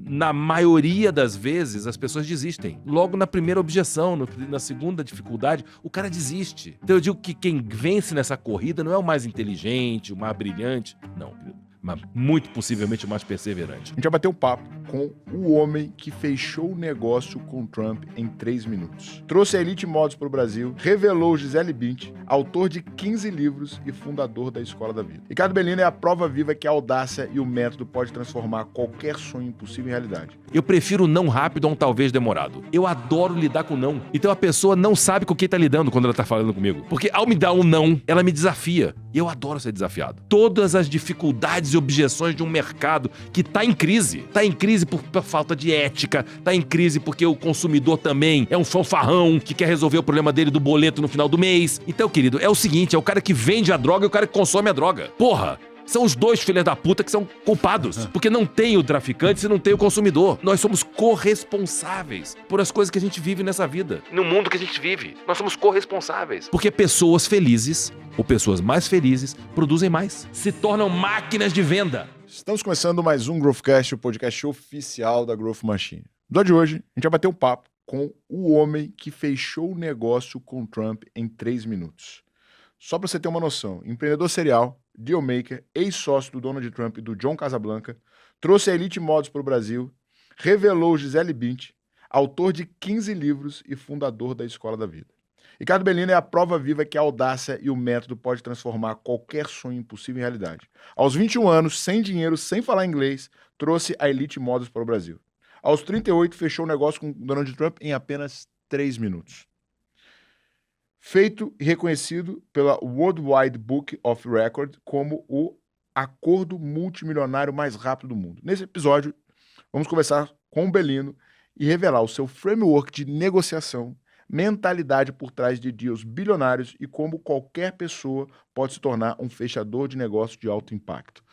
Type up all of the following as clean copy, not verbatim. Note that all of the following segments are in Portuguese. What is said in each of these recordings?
na maioria das vezes, as pessoas desistem. Logo na primeira objeção, na segunda dificuldade, o cara desiste. Então eu digo que quem vence nessa corrida não é o mais inteligente, o mais brilhante. Não, mas muito possivelmente o mais perseverante. A gente vai bater um papo com o homem que fechou o negócio com Trump em 3 minutos. Trouxe a Elite Models para o Brasil, revelou Gisele Bündchen, autor de 15 livros e fundador da Escola da Vida. Ricardo Bellino é a prova viva que a audácia e o método pode transformar qualquer sonho impossível em realidade. Eu prefiro não rápido a um talvez demorado. Eu adoro lidar com não. Então a pessoa não sabe com quem tá lidando quando ela tá falando comigo. Porque ao me dar um não, ela me desafia. E eu adoro ser desafiado. Todas as dificuldades e objeções de um mercado que tá em crise. Tá em crise por falta de ética, tá em crise porque o consumidor também é um fanfarrão que quer resolver o problema dele do boleto no final do mês. Então, querido, é o seguinte, é o cara que vende a droga e o cara que consome a droga. Porra! São os dois filhos da puta que são culpados. Porque não tem o traficante se não tem o consumidor. Nós somos corresponsáveis por as coisas que a gente vive nessa vida. No mundo que a gente vive. Nós somos corresponsáveis. Porque pessoas felizes, ou pessoas mais felizes, produzem mais. Se tornam máquinas de venda. Estamos começando mais um Growthcast, o podcast oficial da Growth Machine. No episódio de hoje, a gente vai bater um papo com o homem que fechou o negócio com Trump em 3 minutos. Só para você ter uma noção, empreendedor serial, dealmaker, ex-sócio do Donald Trump e do John Casablanca, trouxe a Elite Models para o Brasil, revelou Gisele Bündchen, autor de 15 livros e fundador da Escola da Vida. Ricardo Bellino é a prova viva que a audácia e o método pode transformar qualquer sonho impossível em realidade. Aos 21 anos, sem dinheiro, sem falar inglês, trouxe a Elite Models para o Brasil. Aos 38, fechou o negócio com Donald Trump em apenas 3 minutos. Feito e reconhecido pela World Wide Book of Record como o acordo multimilionário mais rápido do mundo. Nesse episódio, vamos conversar com o Bellino e revelar o seu framework de negociação, mentalidade por trás de deals bilionários e como qualquer pessoa pode se tornar um fechador de negócio de alto impacto.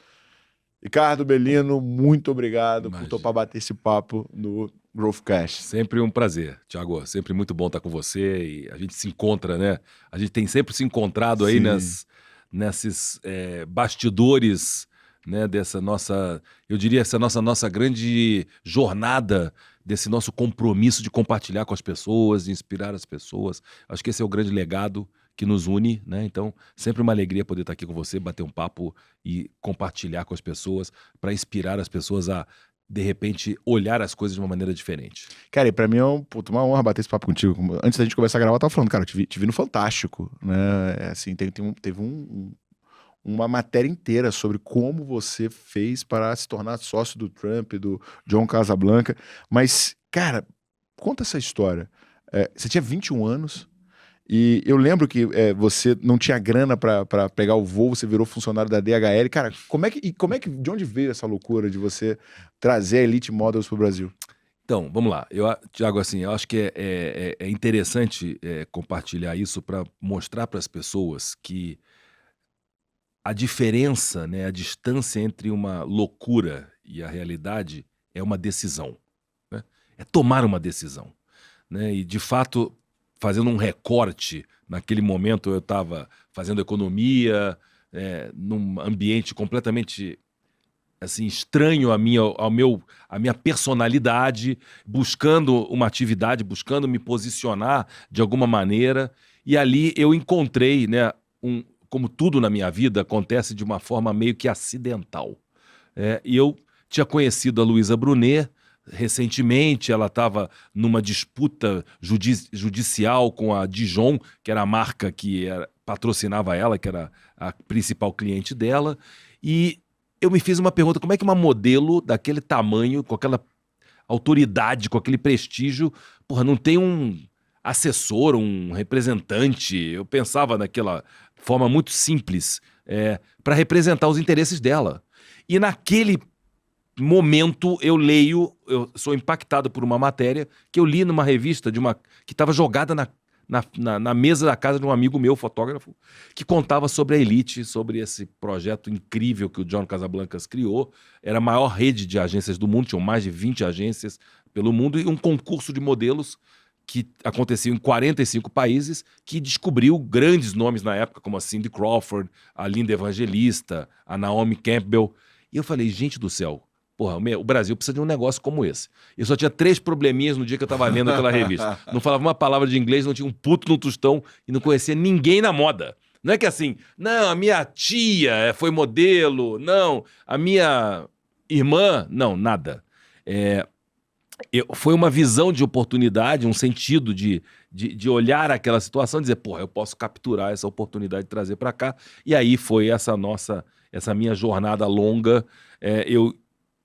Ricardo Bellino, muito obrigado por topar bater esse papo no Growthcast. Sempre um prazer, Thiago. Sempre muito bom estar com você e a gente se encontra, né? A gente tem sempre se encontrado aí nesses bastidores, né? Dessa nossa, eu diria, essa nossa grande jornada, desse nosso compromisso de compartilhar com as pessoas, de inspirar as pessoas. Acho que esse é o grande legado que nos une, né? Então, sempre uma alegria poder estar aqui com você, bater um papo e compartilhar com as pessoas, para inspirar as pessoas a, de repente, olhar as coisas de uma maneira diferente. Cara, e pra mim é uma honra bater esse papo contigo. Antes da gente começar a gravar, eu tava falando, cara, eu te vi no Fantástico, né? Assim, teve uma matéria inteira sobre como você fez para se tornar sócio do Trump, do John Casablanca. Mas, cara, conta essa história. Você tinha 21 anos e eu lembro que você não tinha grana para pegar o voo, você virou funcionário da DHL. Cara, de onde veio essa loucura de você trazer a Elite Models pro Brasil? Então, vamos lá. Thiago, assim, eu acho que é interessante compartilhar isso para mostrar para as pessoas que a diferença, né, a distância entre uma loucura e a realidade é uma decisão, né? É tomar uma decisão, né? E, de fato, fazendo um recorte, naquele momento eu estava fazendo economia, num ambiente completamente assim, estranho à minha personalidade, buscando uma atividade, buscando me posicionar de alguma maneira, e ali eu encontrei, né, como tudo na minha vida acontece de uma forma meio que acidental. E eu tinha conhecido a Luísa Brunet recentemente, ela estava numa disputa judicial com a Dijon, que era a marca que patrocinava ela, que era a principal cliente dela, e eu me fiz uma pergunta, como é que uma modelo daquele tamanho, com aquela autoridade, com aquele prestígio, porra, não tem um assessor, um representante? Eu pensava naquela forma muito simples, para representar os interesses dela. E naquele momento eu sou impactado por uma matéria que eu li numa revista que estava jogada na mesa da casa de um amigo meu, fotógrafo, que contava sobre a Elite, sobre esse projeto incrível que o John Casablancas criou. Era a maior rede de agências do mundo, tinham mais de 20 agências pelo mundo, e um concurso de modelos que acontecia em 45 países, que descobriu grandes nomes na época, como a Cindy Crawford, a Linda Evangelista, a Naomi Campbell. E eu falei, gente do céu, Porra, o Brasil precisa de um negócio como esse. Eu só tinha 3 probleminhas no dia que eu tava lendo aquela revista. Não falava uma palavra de inglês, não tinha um puto no tostão e não conhecia ninguém na moda. Não é que assim, não, a minha tia foi modelo, não, a minha irmã, não, nada. Foi uma visão de oportunidade, um sentido de olhar aquela situação e dizer, porra, eu posso capturar essa oportunidade de trazer para cá. E aí foi essa minha jornada longa. Eu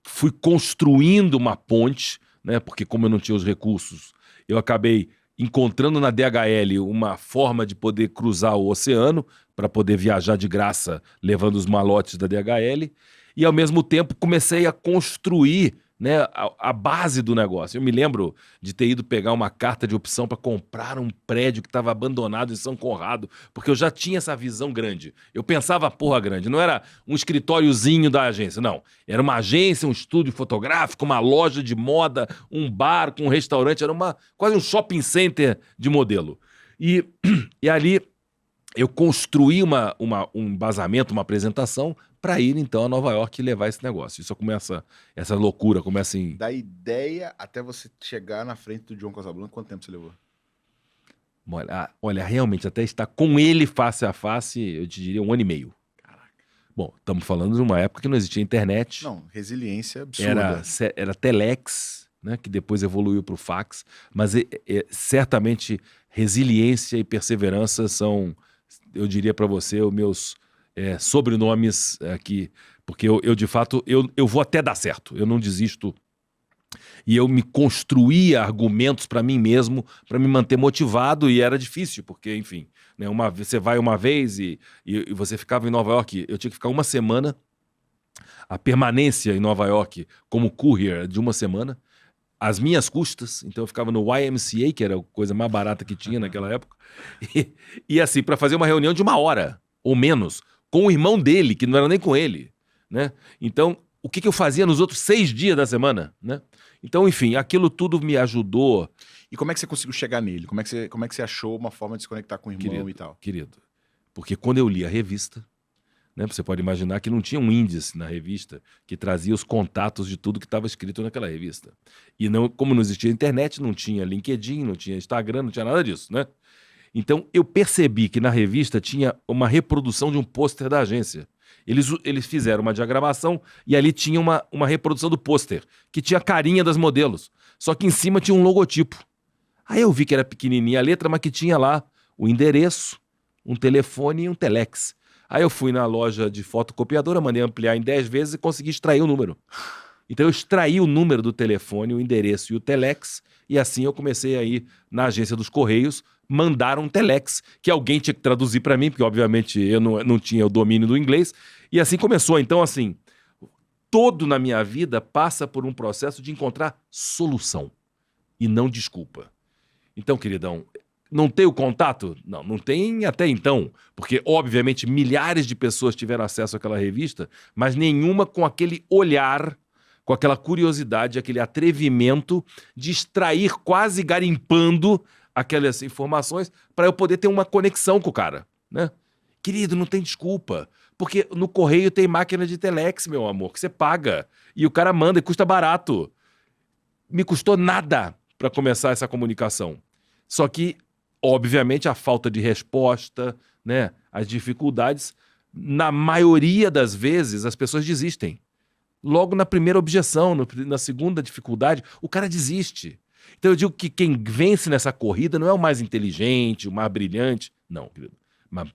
fui construindo uma ponte, né? Porque como eu não tinha os recursos, eu acabei encontrando na DHL uma forma de poder cruzar o oceano para poder viajar de graça, levando os malotes da DHL. E, ao mesmo tempo, comecei a construir, né, a base do negócio. Eu me lembro de ter ido pegar uma carta de opção para comprar um prédio que estava abandonado em São Conrado, porque eu já tinha essa visão grande. Eu pensava porra grande, não era um escritóriozinho da agência, não. Era uma agência, um estúdio fotográfico, uma loja de moda, um bar com um restaurante, era quase um shopping center de modelo. E ali eu construí um embasamento, uma apresentação, para ir, então, a Nova York e levar esse negócio. Isso começa, essa loucura começa em... Da ideia até você chegar na frente do John Casablanca, quanto tempo você levou? Olha, realmente, até estar com ele face a face, eu te diria 1 ano e meio. Caraca. Bom, estamos falando de uma época que não existia internet. Não, resiliência absurda. Era telex, né, que depois evoluiu para o fax, mas certamente resiliência e perseverança são, eu diria para você, os meus... sobrenomes aqui, porque eu de fato, eu vou até dar certo, eu não desisto, e eu me construía argumentos para mim mesmo, para me manter motivado, e era difícil, porque, enfim, né, você vai uma vez e você ficava em Nova York, eu tinha que ficar 1 semana, a permanência em Nova York como courier de 1 semana, às minhas custas, então eu ficava no YMCA, que era a coisa mais barata que tinha naquela época, e assim, para fazer uma reunião de 1 hora, ou menos, com o irmão dele, que não era nem com ele, né? Então, o que eu fazia nos outros 6 dias da semana, né? Então, enfim, aquilo tudo me ajudou. E como é que você conseguiu chegar nele? Como é que você achou uma forma de se conectar com o irmão e tal? Querido, porque quando eu li a revista, né, você pode imaginar que não tinha um índice na revista que trazia os contatos de tudo que estava escrito naquela revista. E não, como não existia internet, não tinha LinkedIn, não tinha Instagram, não tinha nada disso, né? Então, eu percebi que na revista tinha uma reprodução de um pôster da agência. Eles fizeram uma diagramação e ali tinha uma reprodução do pôster, que tinha a carinha das modelos. Só que em cima tinha um logotipo. Aí eu vi que era pequenininha a letra, mas que tinha lá o endereço, um telefone e um telex. Aí eu fui na loja de fotocopiadora, mandei ampliar em 10 vezes e consegui extrair o número. Então eu extraí o número do telefone, o endereço e o telex, e assim eu comecei a ir na agência dos Correios, mandar um telex, que alguém tinha que traduzir para mim, porque obviamente eu não tinha o domínio do inglês, e assim começou. Então, assim, todo na minha vida passa por um processo de encontrar solução e não desculpa. Então, queridão, não tem o contato? Não tem até então, porque obviamente milhares de pessoas tiveram acesso àquela revista, mas nenhuma com aquele olhar, com aquela curiosidade, aquele atrevimento de extrair, quase garimpando aquelas informações para eu poder ter uma conexão com o cara, né? Querido, não tem desculpa, porque no correio tem máquina de telex, meu amor, que você paga e o cara manda e custa barato. Me custou nada para começar essa comunicação. Só que, obviamente, a falta de resposta, né, as dificuldades, na maioria das vezes as pessoas desistem. Logo na primeira objeção, na segunda dificuldade, o cara desiste. Então eu digo que quem vence nessa corrida não é o mais inteligente, o mais brilhante, não, querido, mas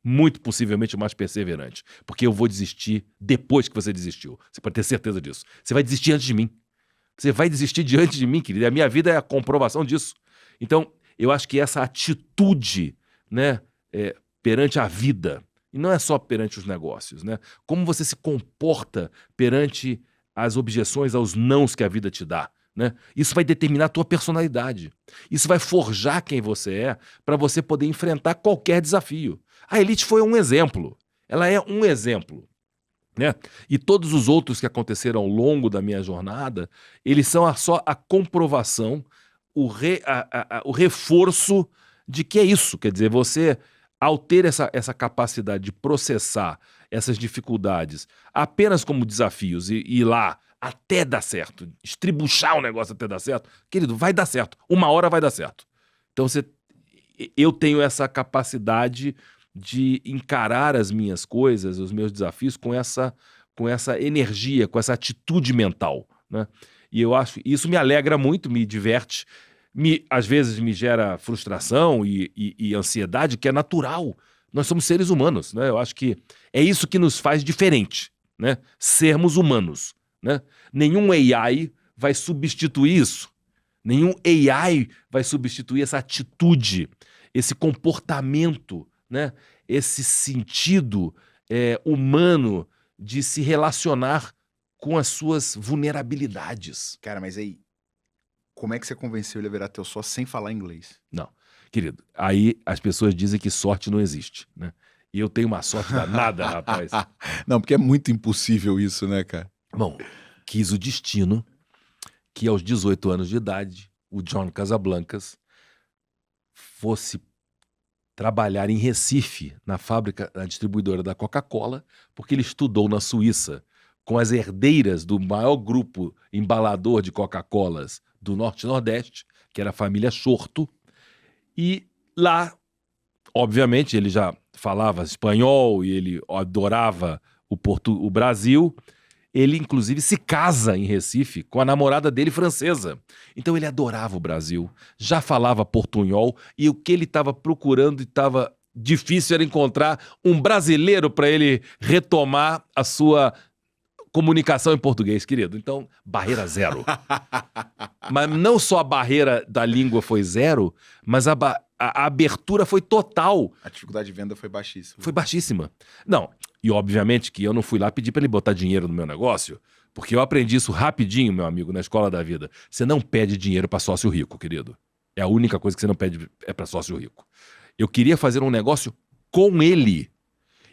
muito possivelmente o mais perseverante, porque eu vou desistir depois que você desistiu. Você pode ter certeza disso. Você vai desistir antes de mim. Você vai desistir diante de mim, querido. A minha vida é a comprovação disso. Então, eu acho que essa atitude, né, perante a vida, e não é só perante os negócios, né? Como você se comporta perante as objeções, aos nãos que a vida te dá, né? Isso vai determinar a tua personalidade. Isso vai forjar quem você é para você poder enfrentar qualquer desafio. A Elite foi um exemplo. Ela é um exemplo, né? E todos os outros que aconteceram ao longo da minha jornada, eles são só a comprovação, o reforço de que é isso. Quer dizer, você, ao ter essa capacidade de processar essas dificuldades apenas como desafios e ir lá até dar certo, estribuchar o negócio até dar certo, querido, vai dar certo. Uma hora vai dar certo. Então eu tenho essa capacidade de encarar as minhas coisas, os meus desafios com essa energia, com essa atitude mental, né? E eu acho, isso me alegra muito, me diverte, às vezes me gera frustração e ansiedade, que é natural. Nós somos seres humanos, né? Eu acho que é isso que nos faz diferente, né? Sermos humanos, né? Nenhum AI vai substituir isso. Nenhum AI vai substituir essa atitude, esse comportamento, né? Esse sentido humano de se relacionar com as suas vulnerabilidades. Cara, mas aí, como é que você convenceu ele a virar teu sócio sem falar inglês? Não, querido, aí as pessoas dizem que sorte não existe, né? E eu tenho uma sorte danada, rapaz. Não, porque é muito impossível isso, né, cara? Bom, quis o destino que aos 18 anos de idade, o John Casablancas fosse trabalhar em Recife, na fábrica, na distribuidora da Coca-Cola, porque ele estudou na Suíça com as herdeiras do maior grupo embalador de Coca-Colas do Norte e Nordeste, que era a família Shorto, e lá, obviamente, ele já falava espanhol e ele adorava o Brasil. Ele, inclusive, se casa em Recife com a namorada dele francesa. Então ele adorava o Brasil, já falava portunhol, e o que ele estava procurando e estava difícil era encontrar um brasileiro para ele retomar a sua comunicação em português, querido. Então, barreira zero. Mas não só a barreira da língua foi zero, mas a abertura foi total. A dificuldade de venda foi baixíssima. Foi baixíssima. Não, e obviamente que eu não fui lá pedir para ele botar dinheiro no meu negócio, porque eu aprendi isso rapidinho, meu amigo, na escola da vida. Você não pede dinheiro para sócio rico, querido. É a única coisa que você não pede para sócio rico. Eu queria fazer um negócio com ele.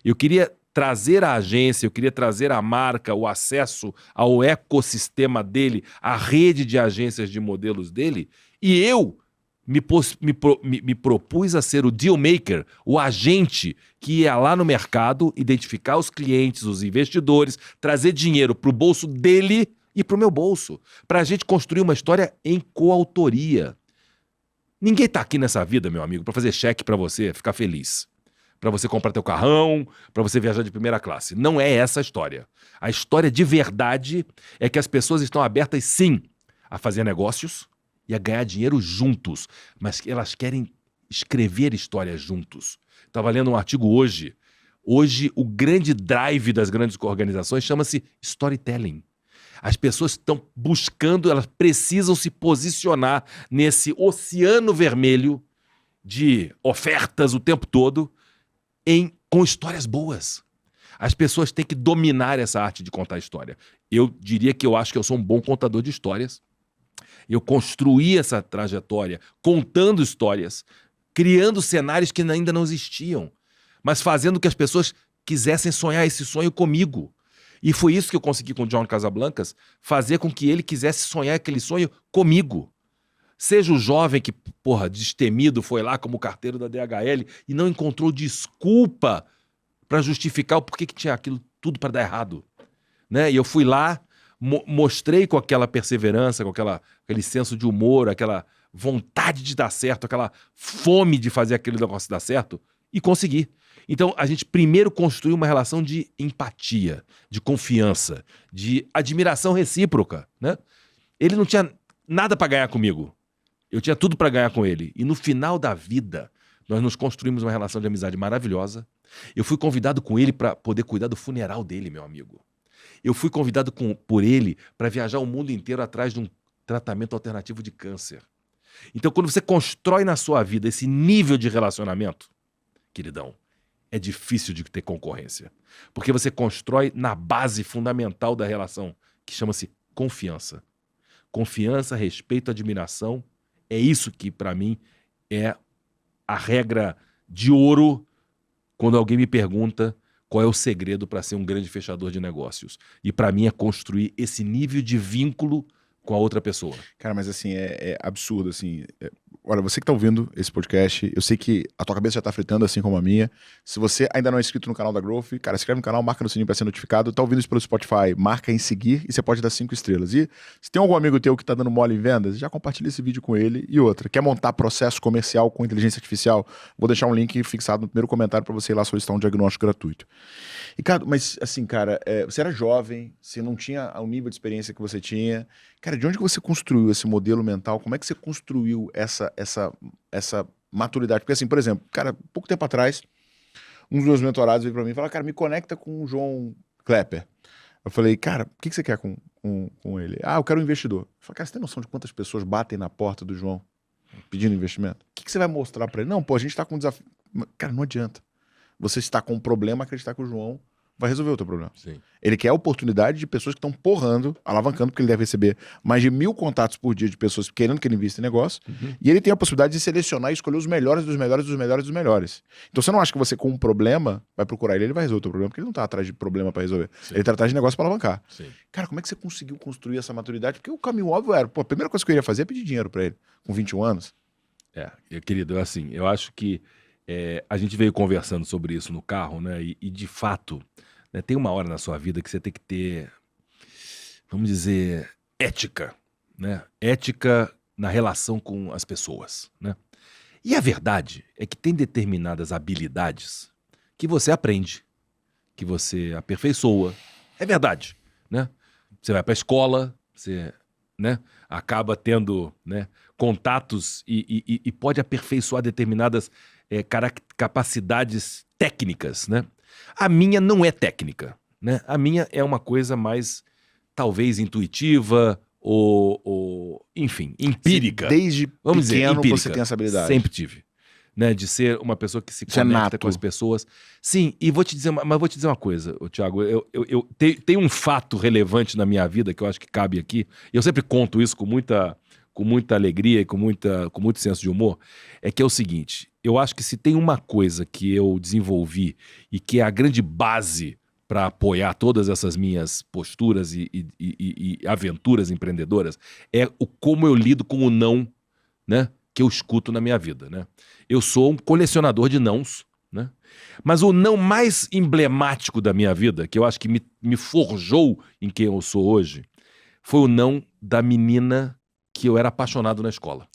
Eu queria trazer a agência, eu queria trazer a marca, o acesso ao ecossistema dele, a rede de agências de modelos dele, e eu me propus a ser o deal maker, o agente que ia lá no mercado, identificar os clientes, os investidores, trazer dinheiro para o bolso dele e para o meu bolso, para a gente construir uma história em coautoria. Ninguém está aqui nessa vida, meu amigo, para fazer cheque para você ficar feliz, para você comprar teu carrão, para você viajar de primeira classe. Não é essa a história. A história de verdade é que as pessoas estão abertas, sim, a fazer negócios e a ganhar dinheiro juntos, mas elas querem escrever histórias juntos. Estava lendo um artigo hoje. Hoje, o grande drive das grandes organizações chama-se storytelling. As pessoas estão buscando, elas precisam se posicionar nesse oceano vermelho de ofertas o tempo todo, com histórias boas. As pessoas têm que dominar essa arte de contar história. Eu diria que eu acho que eu sou um bom contador de histórias. Eu construí essa trajetória contando histórias, criando cenários que ainda não existiam, mas fazendo que as pessoas quisessem sonhar esse sonho comigo. E foi isso que eu consegui com o John Casablancas, fazer com que ele quisesse sonhar aquele sonho comigo. Seja o jovem que, destemido, foi lá como carteiro da DHL e não encontrou desculpa para justificar o porquê que tinha aquilo tudo para dar errado, né? E eu fui lá, mostrei com aquela perseverança, com aquele senso de humor, aquela vontade de dar certo, aquela fome de fazer aquele negócio dar certo, e consegui. Então, a gente primeiro construiu uma relação de empatia, de confiança, de admiração recíproca, né? Ele não tinha nada para ganhar comigo. Eu tinha tudo para ganhar com ele. E no final da vida, nós nos construímos uma relação de amizade maravilhosa. Eu fui convidado com ele para poder cuidar do funeral dele, meu amigo. Eu fui convidado por ele para viajar o mundo inteiro atrás de um tratamento alternativo de câncer. Então, quando você constrói na sua vida esse nível de relacionamento, queridão, é difícil de ter concorrência. Porque você constrói na base fundamental da relação, que chama-se confiança. Confiança, respeito, admiração. É isso que, para mim, é a regra de ouro quando alguém me pergunta qual é o segredo para ser um grande fechador de negócios. E, para mim, é construir esse nível de vínculo com a outra pessoa. Cara, mas assim, é absurdo, assim. olha, você que tá ouvindo esse podcast, eu sei que a tua cabeça já tá fritando, assim como a minha. Se você ainda não é inscrito no canal da Growth, cara, se inscreve no canal, marca no sininho pra ser notificado. Tá ouvindo isso pelo Spotify, marca em seguir e você pode dar 5 estrelas. E se tem algum amigo teu que tá dando mole em vendas, já compartilha esse vídeo com ele. E outra, quer montar processo comercial com inteligência artificial? Vou deixar um link fixado no primeiro comentário pra você ir lá solicitar um diagnóstico gratuito. E, cara, mas assim, cara, você era jovem, você não tinha o nível de experiência que você tinha. Cara, de onde que você construiu esse modelo mental? Como é que você construiu essa maturidade? Porque assim, por exemplo, cara, pouco tempo atrás, um dos meus mentorados veio pra mim e falou, cara, me conecta com o João Klepper. Eu falei, cara, o que você quer com ele? Ah, eu quero um investidor. Eu falei, cara, você tem noção de quantas pessoas batem na porta do João pedindo investimento? O que você vai mostrar pra ele? Não, pô, a gente tá com um desafio. Cara, não adianta. Você está com um problema, acreditar que o João vai resolver o teu problema. Sim. Ele quer a oportunidade de pessoas que estão porrando, alavancando, porque ele deve receber mais de 1.000 contatos por dia de pessoas querendo que ele invista em negócio. E ele tem a possibilidade de selecionar e escolher os melhores dos melhores dos melhores dos melhores. Então você não acha que você com um problema vai procurar ele vai resolver o teu problema, porque ele não tá atrás de problema para resolver. Sim. Ele tá atrás de negócio para alavancar. Sim. Cara, como é que você conseguiu construir essa maturidade? Porque o caminho óbvio era, pô, a primeira coisa que eu iria fazer é pedir dinheiro para ele, com 21 anos. Querido, assim, eu acho que a gente veio conversando sobre isso no carro, né? E de fato, né, tem uma hora na sua vida que você tem que ter, vamos dizer, ética, né? Ética na relação com as pessoas, né? E a verdade é que tem determinadas habilidades que você aprende, que você aperfeiçoa. É verdade, né? Você vai para a escola, você, né, acaba tendo, né, contatos e pode aperfeiçoar determinadas capacidades técnicas, né? A minha não é técnica, né? A minha é uma coisa mais, talvez, intuitiva ou enfim, empírica. Desde Vamos dizer, pequeno empírica. você tem essa habilidade. Sempre tive. Né, de ser uma pessoa que se Isso é conecta nato. com as pessoas. Sim, e vou te dizer uma coisa, Thiago, tem um fato relevante na minha vida que eu acho que cabe aqui, e eu sempre conto isso com muita alegria e com muito senso de humor, é que é o seguinte, eu acho que se tem uma coisa que eu desenvolvi e que é a grande base para apoiar todas essas minhas posturas e aventuras empreendedoras, é o como eu lido com o não, né, que eu escuto na minha vida, né? Eu sou um colecionador de nãos, né? Mas o não mais emblemático da minha vida, que eu acho que me forjou em quem eu sou hoje, foi o não da menina que eu era apaixonado na escola,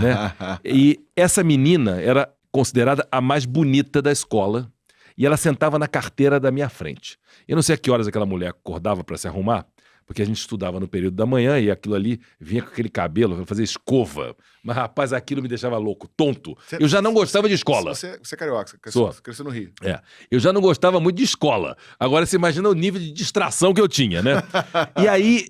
né? E essa menina era considerada a mais bonita da escola e ela sentava na carteira da minha frente. Eu não sei a que horas aquela mulher acordava para se arrumar, porque a gente estudava no período da manhã e aquilo ali vinha com aquele cabelo, fazer escova. Mas, rapaz, aquilo me deixava louco, tonto. Eu já não gostava de escola. Você é carioca, você cresceu no Rio. Eu já não gostava muito de escola. Agora você imagina o nível de distração que eu tinha, né? E aí,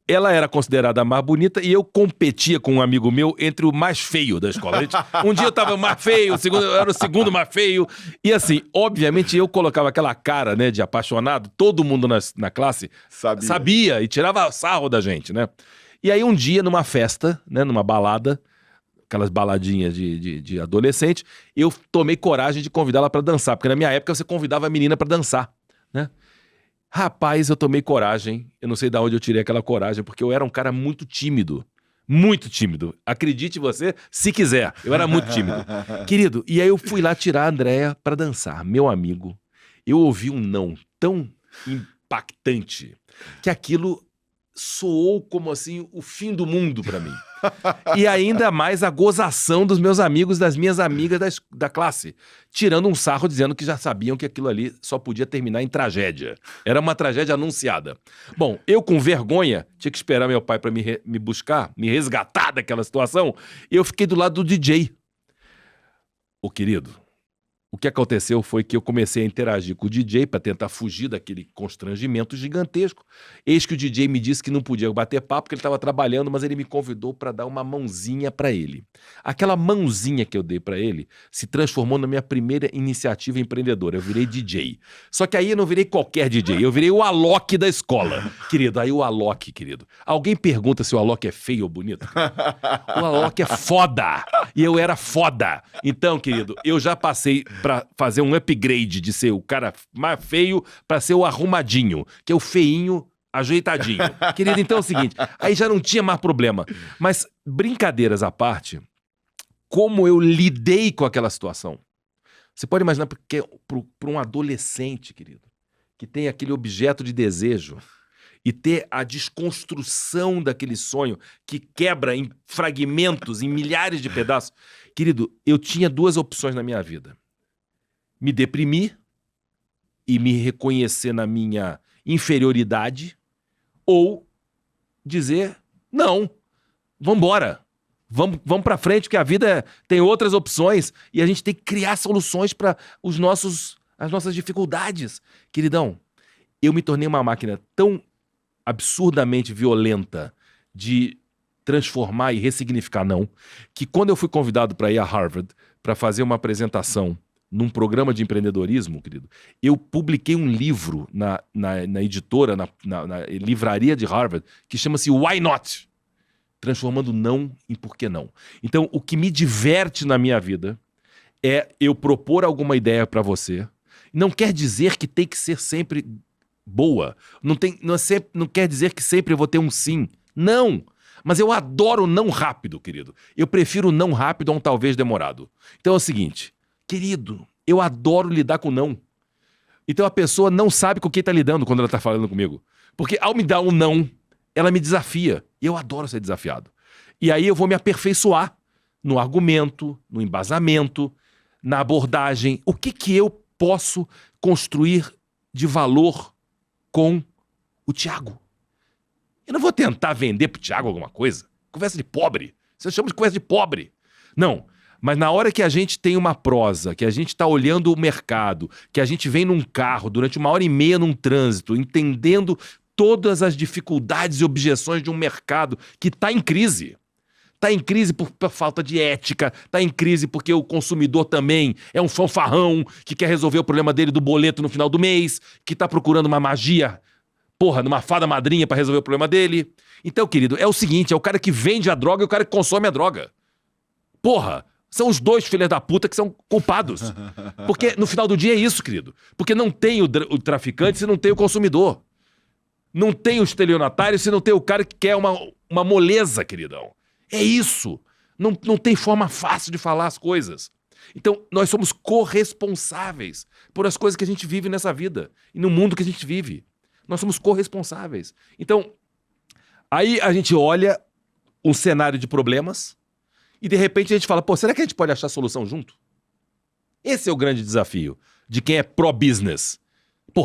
ela era considerada a mais bonita e eu competia com um amigo meu entre o mais feio da escola. Um dia eu tava mais feio, eu era o segundo mais feio. E assim, obviamente eu colocava aquela cara, né, de apaixonado. Todo mundo na classe sabia e tirava sarro da gente, né? E aí um dia, numa festa, né, numa balada, aquelas baladinhas de adolescente, eu tomei coragem de convidá-la pra dançar, porque na minha época você convidava a menina pra dançar, né? Rapaz, eu tomei coragem, eu não sei de onde eu tirei aquela coragem, porque eu era um cara muito tímido. Muito tímido. Acredite você, se quiser. Eu era muito tímido. Querido, e aí eu fui lá tirar a Andréia pra dançar. Meu amigo, eu ouvi um não tão impactante que aquilo soou como assim o fim do mundo pra mim. E ainda mais a gozação dos meus amigos, das minhas amigas da classe, tirando um sarro dizendo que já sabiam que aquilo ali só podia terminar em tragédia. Era uma tragédia anunciada. Bom, eu com vergonha, tinha que esperar meu pai pra me buscar, me resgatar daquela situação, e eu fiquei do lado do DJ. Ô querido, o que aconteceu foi que eu comecei a interagir com o DJ para tentar fugir daquele constrangimento gigantesco. Eis que o DJ me disse que não podia bater papo, porque ele estava trabalhando, mas ele me convidou para dar uma mãozinha para ele. Aquela mãozinha que eu dei para ele se transformou na minha primeira iniciativa empreendedora. Eu virei DJ. Só que aí eu não virei qualquer DJ, eu virei o Alok da escola. Querido, aí o Alok, querido. Alguém pergunta se o Alok é feio ou bonito? O Alok é foda. E eu era foda. Então, querido, eu já passei pra fazer um upgrade de ser o cara mais feio pra ser o arrumadinho, que é o feinho ajeitadinho. Querido, então é o seguinte, aí já não tinha mais problema. Mas brincadeiras à parte, como eu lidei com aquela situação. Você pode imaginar porque para um adolescente, querido, que tem aquele objeto de desejo e ter a desconstrução daquele sonho que quebra em fragmentos, em milhares de pedaços. Querido, eu tinha 2 opções na minha vida. Me deprimir e me reconhecer na minha inferioridade, ou dizer, não, vambora, vamos pra frente, que a vida tem outras opções e a gente tem que criar soluções para as nossas dificuldades. Queridão, eu me tornei uma máquina tão absurdamente violenta de transformar e ressignificar não, que quando eu fui convidado para ir a Harvard para fazer uma apresentação num programa de empreendedorismo, querido, eu publiquei um livro na editora, na livraria de Harvard, que chama-se Why Not? Transformando não em por que não. Então, o que me diverte na minha vida é eu propor alguma ideia para você. Não quer dizer que tem que ser sempre boa. Não quer dizer que sempre eu vou ter um sim. Não! Mas eu adoro não rápido, querido. Eu prefiro não rápido a um talvez demorado. Então é o seguinte... Querido, eu adoro lidar com não. Então a pessoa não sabe com quem está lidando quando ela está falando comigo. Porque ao me dar um não, ela me desafia. E eu adoro ser desafiado. E aí eu vou me aperfeiçoar no argumento, no embasamento, na abordagem. O que eu posso construir de valor com o Thiago? Eu não vou tentar vender pro Thiago alguma coisa. Conversa de pobre. Você chama de conversa de pobre. Não. Mas na hora que a gente tem uma prosa, que a gente está olhando o mercado, que a gente vem num carro durante 1h30 num trânsito, entendendo todas as dificuldades e objeções de um mercado que está em crise. Está em crise por falta de ética, está em crise porque o consumidor também é um fanfarrão que quer resolver o problema dele do boleto no final do mês, que está procurando uma magia, numa fada madrinha para resolver o problema dele. Então, querido, é o seguinte, é o cara que vende a droga e o cara que consome a droga. São os 2 filhos da puta que são culpados. Porque no final do dia é isso, querido. Porque não tem o traficante se não tem o consumidor. Não tem o estelionatário se não tem o cara que quer uma moleza, queridão. É isso. Não tem forma fácil de falar as coisas. Então, nós somos corresponsáveis por as coisas que a gente vive nessa vida. E no mundo que a gente vive. Nós somos corresponsáveis. Então, aí a gente olha um cenário de problemas... E de repente a gente fala, será que a gente pode achar solução junto? Esse é o grande desafio de quem é pró-business.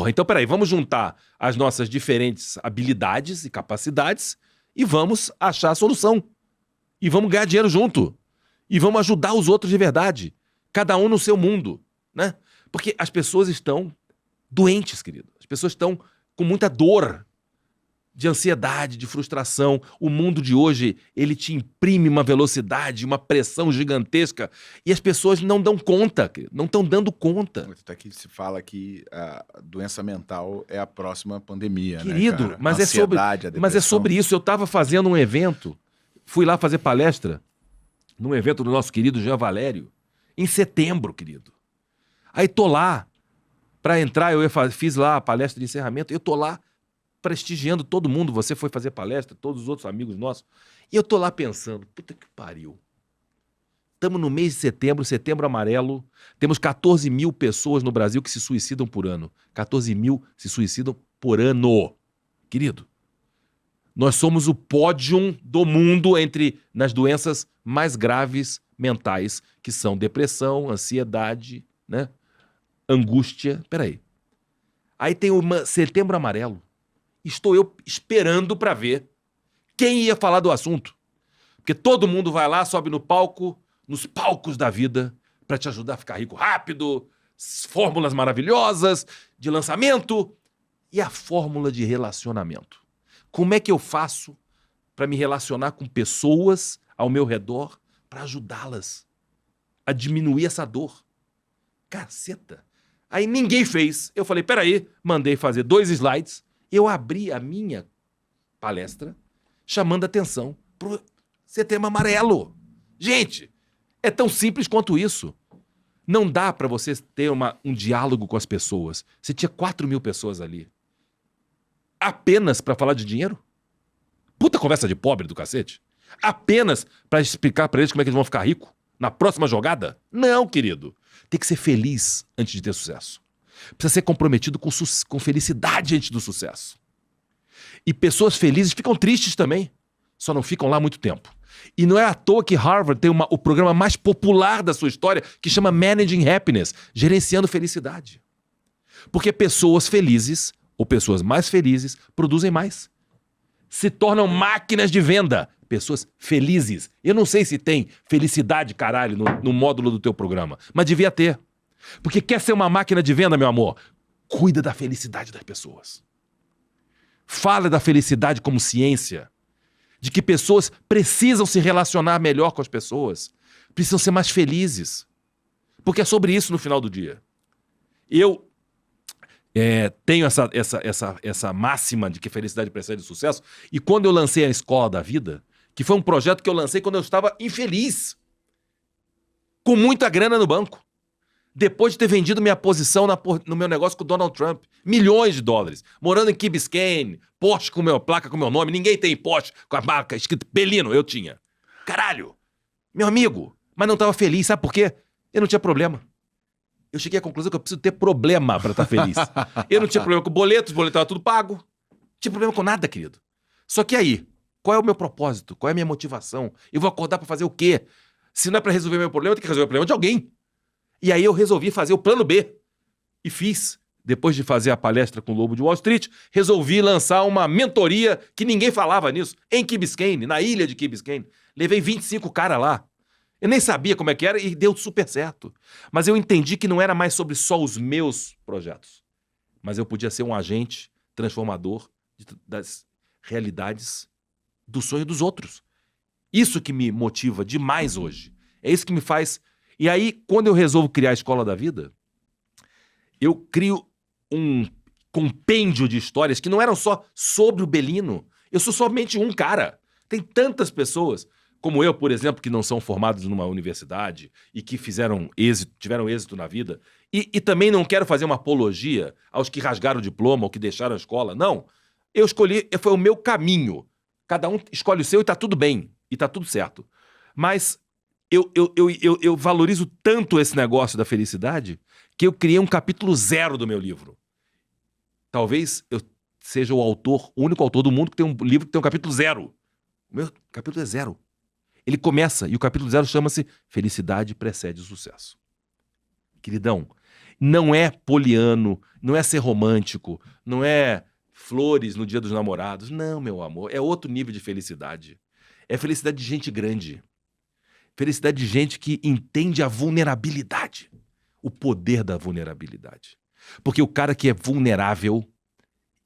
Então peraí, vamos juntar as nossas diferentes habilidades e capacidades e vamos achar a solução. E vamos ganhar dinheiro junto. E vamos ajudar os outros de verdade. Cada um no seu mundo, né? Porque as pessoas estão doentes, querido. As pessoas estão com muita dor. De ansiedade, de frustração. O mundo de hoje, ele te imprime uma velocidade, uma pressão gigantesca e as pessoas não dão conta, não estão dando conta. Até que se fala que a doença mental é a próxima pandemia, querido, né, cara? Mas é sobre isso. Eu estava fazendo um evento, fui lá fazer palestra num evento do nosso querido Jean Valério, em setembro, querido. Aí tô lá, para entrar, fiz lá a palestra de encerramento, eu tô lá prestigiando todo mundo, você foi fazer palestra, todos os outros amigos nossos, e eu tô lá pensando, puta que pariu. Estamos no mês de setembro, setembro amarelo, temos 14 mil pessoas no Brasil que se suicidam por ano. 14 mil se suicidam por ano. Querido, nós somos o pódium do mundo nas doenças mais graves mentais, que são depressão, ansiedade, né? Angústia. Peraí. Aí tem o setembro amarelo. Estou eu esperando para ver quem ia falar do assunto. Porque todo mundo vai lá, sobe no palco, nos palcos da vida, para te ajudar a ficar rico rápido, fórmulas maravilhosas de lançamento e a fórmula de relacionamento. Como é que eu faço para me relacionar com pessoas ao meu redor para ajudá-las a diminuir essa dor? Caceta! Aí ninguém fez. Eu falei, peraí, mandei fazer 2 slides. Eu abri a minha palestra chamando atenção pro setembro amarelo. Gente, é tão simples quanto isso. Não dá para você ter um diálogo com as pessoas. Você tinha 4 mil pessoas ali. Apenas para falar de dinheiro? Puta conversa de pobre do cacete. Apenas para explicar para eles como é que eles vão ficar ricos. Na próxima jogada? Não, querido. Tem que ser feliz antes de ter sucesso. Precisa ser comprometido com felicidade antes do sucesso. E pessoas felizes ficam tristes também. Só não ficam lá muito tempo. E não é à toa que Harvard tem o programa mais popular da sua história, que chama Managing Happiness, gerenciando felicidade. Porque pessoas felizes, ou pessoas mais felizes, produzem mais. Se tornam máquinas de venda. Pessoas felizes. Eu não sei se tem felicidade, caralho, no módulo do teu programa, mas devia ter. Porque quer ser uma máquina de venda, meu amor? Cuida da felicidade das pessoas. Fala da felicidade como ciência. De que pessoas precisam se relacionar melhor com as pessoas. Precisam ser mais felizes. Porque é sobre isso no final do dia. Eu tenho essa máxima de que felicidade precede sucesso. E quando eu lancei a Escola da Vida, que foi um projeto que eu lancei quando eu estava infeliz. Com muita grana no banco. Depois de ter vendido minha posição no meu negócio com o Donald Trump. Milhões de dólares. Morando em Key Biscayne. Porsche com placa com meu nome. Ninguém tem Porsche com a marca escrito Belino. Eu tinha. Caralho. Meu amigo. Mas não estava feliz. Sabe por quê? Eu não tinha problema. Eu cheguei à conclusão que eu preciso ter problema para estar feliz. Eu não tinha problema com boletos. Os boletos estavam tudo pago. Não tinha problema com nada, querido. Só que aí, qual é o meu propósito? Qual é a minha motivação? Eu vou acordar para fazer o quê? Se não é para resolver meu problema, eu tenho que resolver o problema de alguém. E aí eu resolvi fazer o plano B. E fiz. Depois de fazer a palestra com o Lobo de Wall Street, resolvi lançar uma mentoria que ninguém falava nisso, em Key Biscayne, na ilha de Key Biscayne. Levei 25 caras lá. Eu nem sabia como é que era e deu super certo. Mas eu entendi que não era mais sobre só os meus projetos. Mas eu podia ser um agente transformador das realidades do sonho dos outros. Isso que me motiva demais hoje. É isso que me faz... E aí, quando eu resolvo criar a Escola da Vida, eu crio um compêndio de histórias que não eram só sobre o Belino. Eu sou somente um cara. Tem tantas pessoas, como eu, por exemplo, que não são formados numa universidade e que tiveram êxito na vida. E também não quero fazer uma apologia aos que rasgaram o diploma ou que deixaram a escola. Não. Eu escolhi, foi o meu caminho. Cada um escolhe o seu e tá tudo bem. E tá tudo certo. Mas... Eu valorizo tanto esse negócio da felicidade que eu criei um capítulo 0 do meu livro. Talvez eu seja o único autor do mundo que tem um livro que tem um capítulo 0. O meu capítulo é 0. Ele começa e o capítulo 0 chama-se Felicidade Precede o Sucesso. Queridão, não é poliano, não é ser romântico, não é flores no Dia dos Namorados. Não, meu amor, é outro nível de felicidade. É felicidade de gente grande. Felicidade de gente que entende a vulnerabilidade. O poder da vulnerabilidade. Porque o cara que é vulnerável,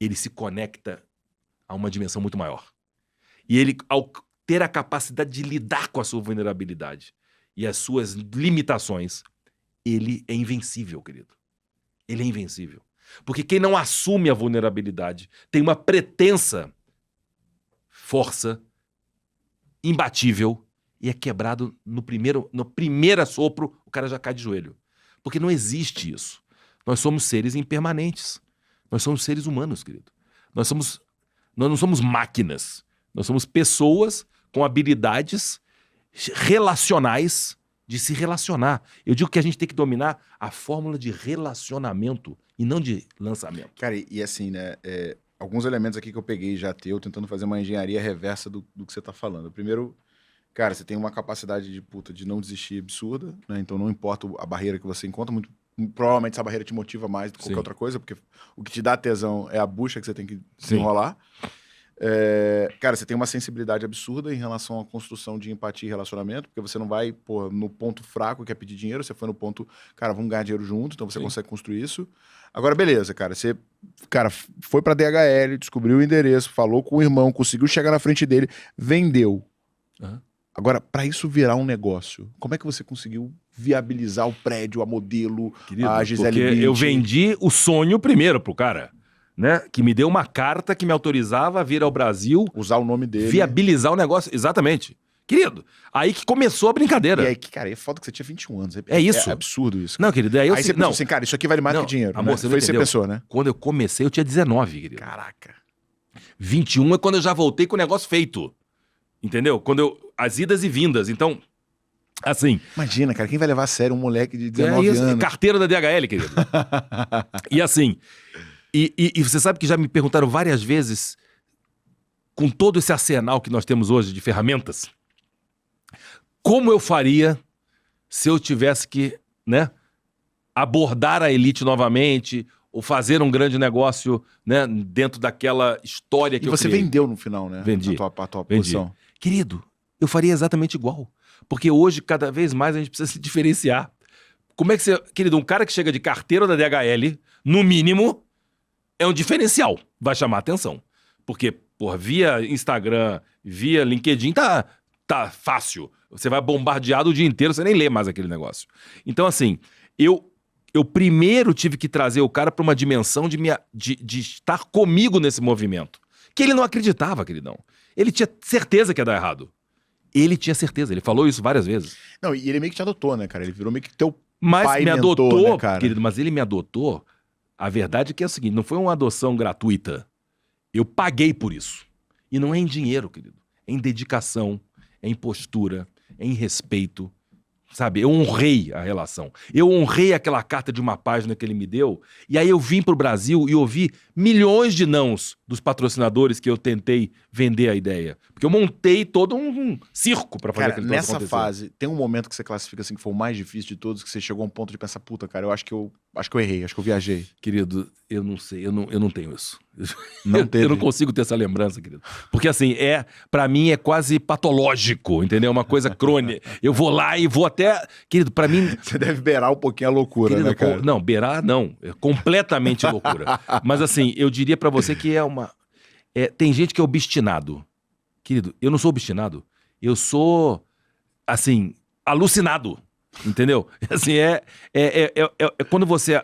ele se conecta a uma dimensão muito maior. E ele, ao ter a capacidade de lidar com a sua vulnerabilidade e as suas limitações, ele é invencível, querido. Ele é invencível. Porque quem não assume a vulnerabilidade tem uma pretensa força imbatível e é quebrado no primeiro assopro, o cara já cai de joelho. Porque não existe isso. Nós somos seres impermanentes. Nós somos seres humanos, querido. Nós não somos máquinas. Nós somos pessoas com habilidades relacionais de se relacionar. Eu digo que a gente tem que dominar a fórmula de relacionamento e não de lançamento. Cara, e assim, né? Alguns elementos aqui que eu peguei já tentando fazer uma engenharia reversa do que você tá falando. Primeiro... Cara, você tem uma capacidade de não desistir absurda, né? Então não importa a barreira que você encontra, provavelmente essa barreira te motiva mais do que qualquer outra coisa, porque o que te dá tesão é a bucha que você tem que desenrolar. Cara, você tem uma sensibilidade absurda em relação à construção de empatia e relacionamento, porque você não vai, no ponto fraco que é pedir dinheiro, você foi no ponto, cara, vamos ganhar dinheiro junto, então você consegue construir isso. Agora, beleza, cara, você foi pra DHL, descobriu o endereço, falou com o irmão, conseguiu chegar na frente dele, vendeu. Uhum. Agora, para isso virar um negócio, como é que você conseguiu viabilizar o prédio, a modelo, querido, a Gisele porque Bündchen? Eu vendi o sonho primeiro pro cara, né? Que me deu uma carta que me autorizava a vir ao Brasil. Usar o nome dele. Viabilizar o negócio, exatamente. Querido, aí que começou a brincadeira. E aí, cara, é foda que você tinha 21 anos. É isso. É absurdo isso. Não, querido, aí você pensou assim, cara, isso aqui vale mais que dinheiro. Amor, né? você Foi isso que você entendeu. pensou, né? Quando eu comecei, eu tinha 19, querido. Caraca. 21 é quando eu já voltei com o negócio feito. Entendeu? As idas e vindas. Então, Assim, Imagina, cara, quem vai levar a sério um moleque de 19 anos? carteira da DHL, querido. E assim, e você sabe que já me perguntaram várias vezes, com todo esse arsenal que nós temos hoje de ferramentas, como eu faria se eu tivesse que, né, abordar a elite novamente, ou fazer um grande negócio, né, dentro daquela história que E eu você criei. vendeu no final, né? Vendi. A tua Vendi. posição. Querido, eu faria exatamente igual. Porque hoje, cada vez mais, a gente precisa se diferenciar. Como é que você... Querido, um cara que chega de carteira da DHL, no mínimo, é um diferencial. Vai chamar atenção. Porque, porra, via Instagram, via LinkedIn, tá fácil. Você vai bombardeado o dia inteiro, você nem lê mais aquele negócio. Então, assim, eu primeiro tive que trazer o cara para uma dimensão de estar comigo nesse movimento. Que ele não acreditava, queridão. Ele tinha certeza que ia dar errado. Ele tinha certeza, ele falou isso várias vezes. Não, e ele meio que te adotou, né, cara? Ele virou meio que teu Mas pai me mentor, adotou, né, cara? querido, mas ele me adotou. A verdade é que é o seguinte, não foi uma adoção gratuita. Eu paguei por isso. E não é em dinheiro, querido. É em dedicação, é em postura, é em respeito. Sabe, eu honrei a relação. Eu honrei aquela carta de uma página que ele me deu. E aí eu vim pro Brasil e ouvi milhões de nãos dos patrocinadores que eu tentei vender a ideia. Porque eu montei todo um circo pra fazer Cara, aquele troço nessa acontecer. fase, tem um momento que você classifica assim que foi o mais difícil de todos, que você chegou a um ponto de pensar, puta, cara, eu acho que eu errei, acho que eu viajei. Querido, eu não sei, eu não tenho isso. Não teve. Eu não consigo ter essa lembrança, querido. Porque assim, pra mim é quase patológico, entendeu? Uma coisa crônica. Eu vou lá e vou até... Querido, pra mim... Você deve beirar um pouquinho a loucura, Querido, né, cara? não, beirar não. É completamente loucura. Mas assim, eu diria pra você que tem gente que é obstinado. Querido, eu não sou obstinado. Eu sou, assim, alucinado. Entendeu? Assim, é quando você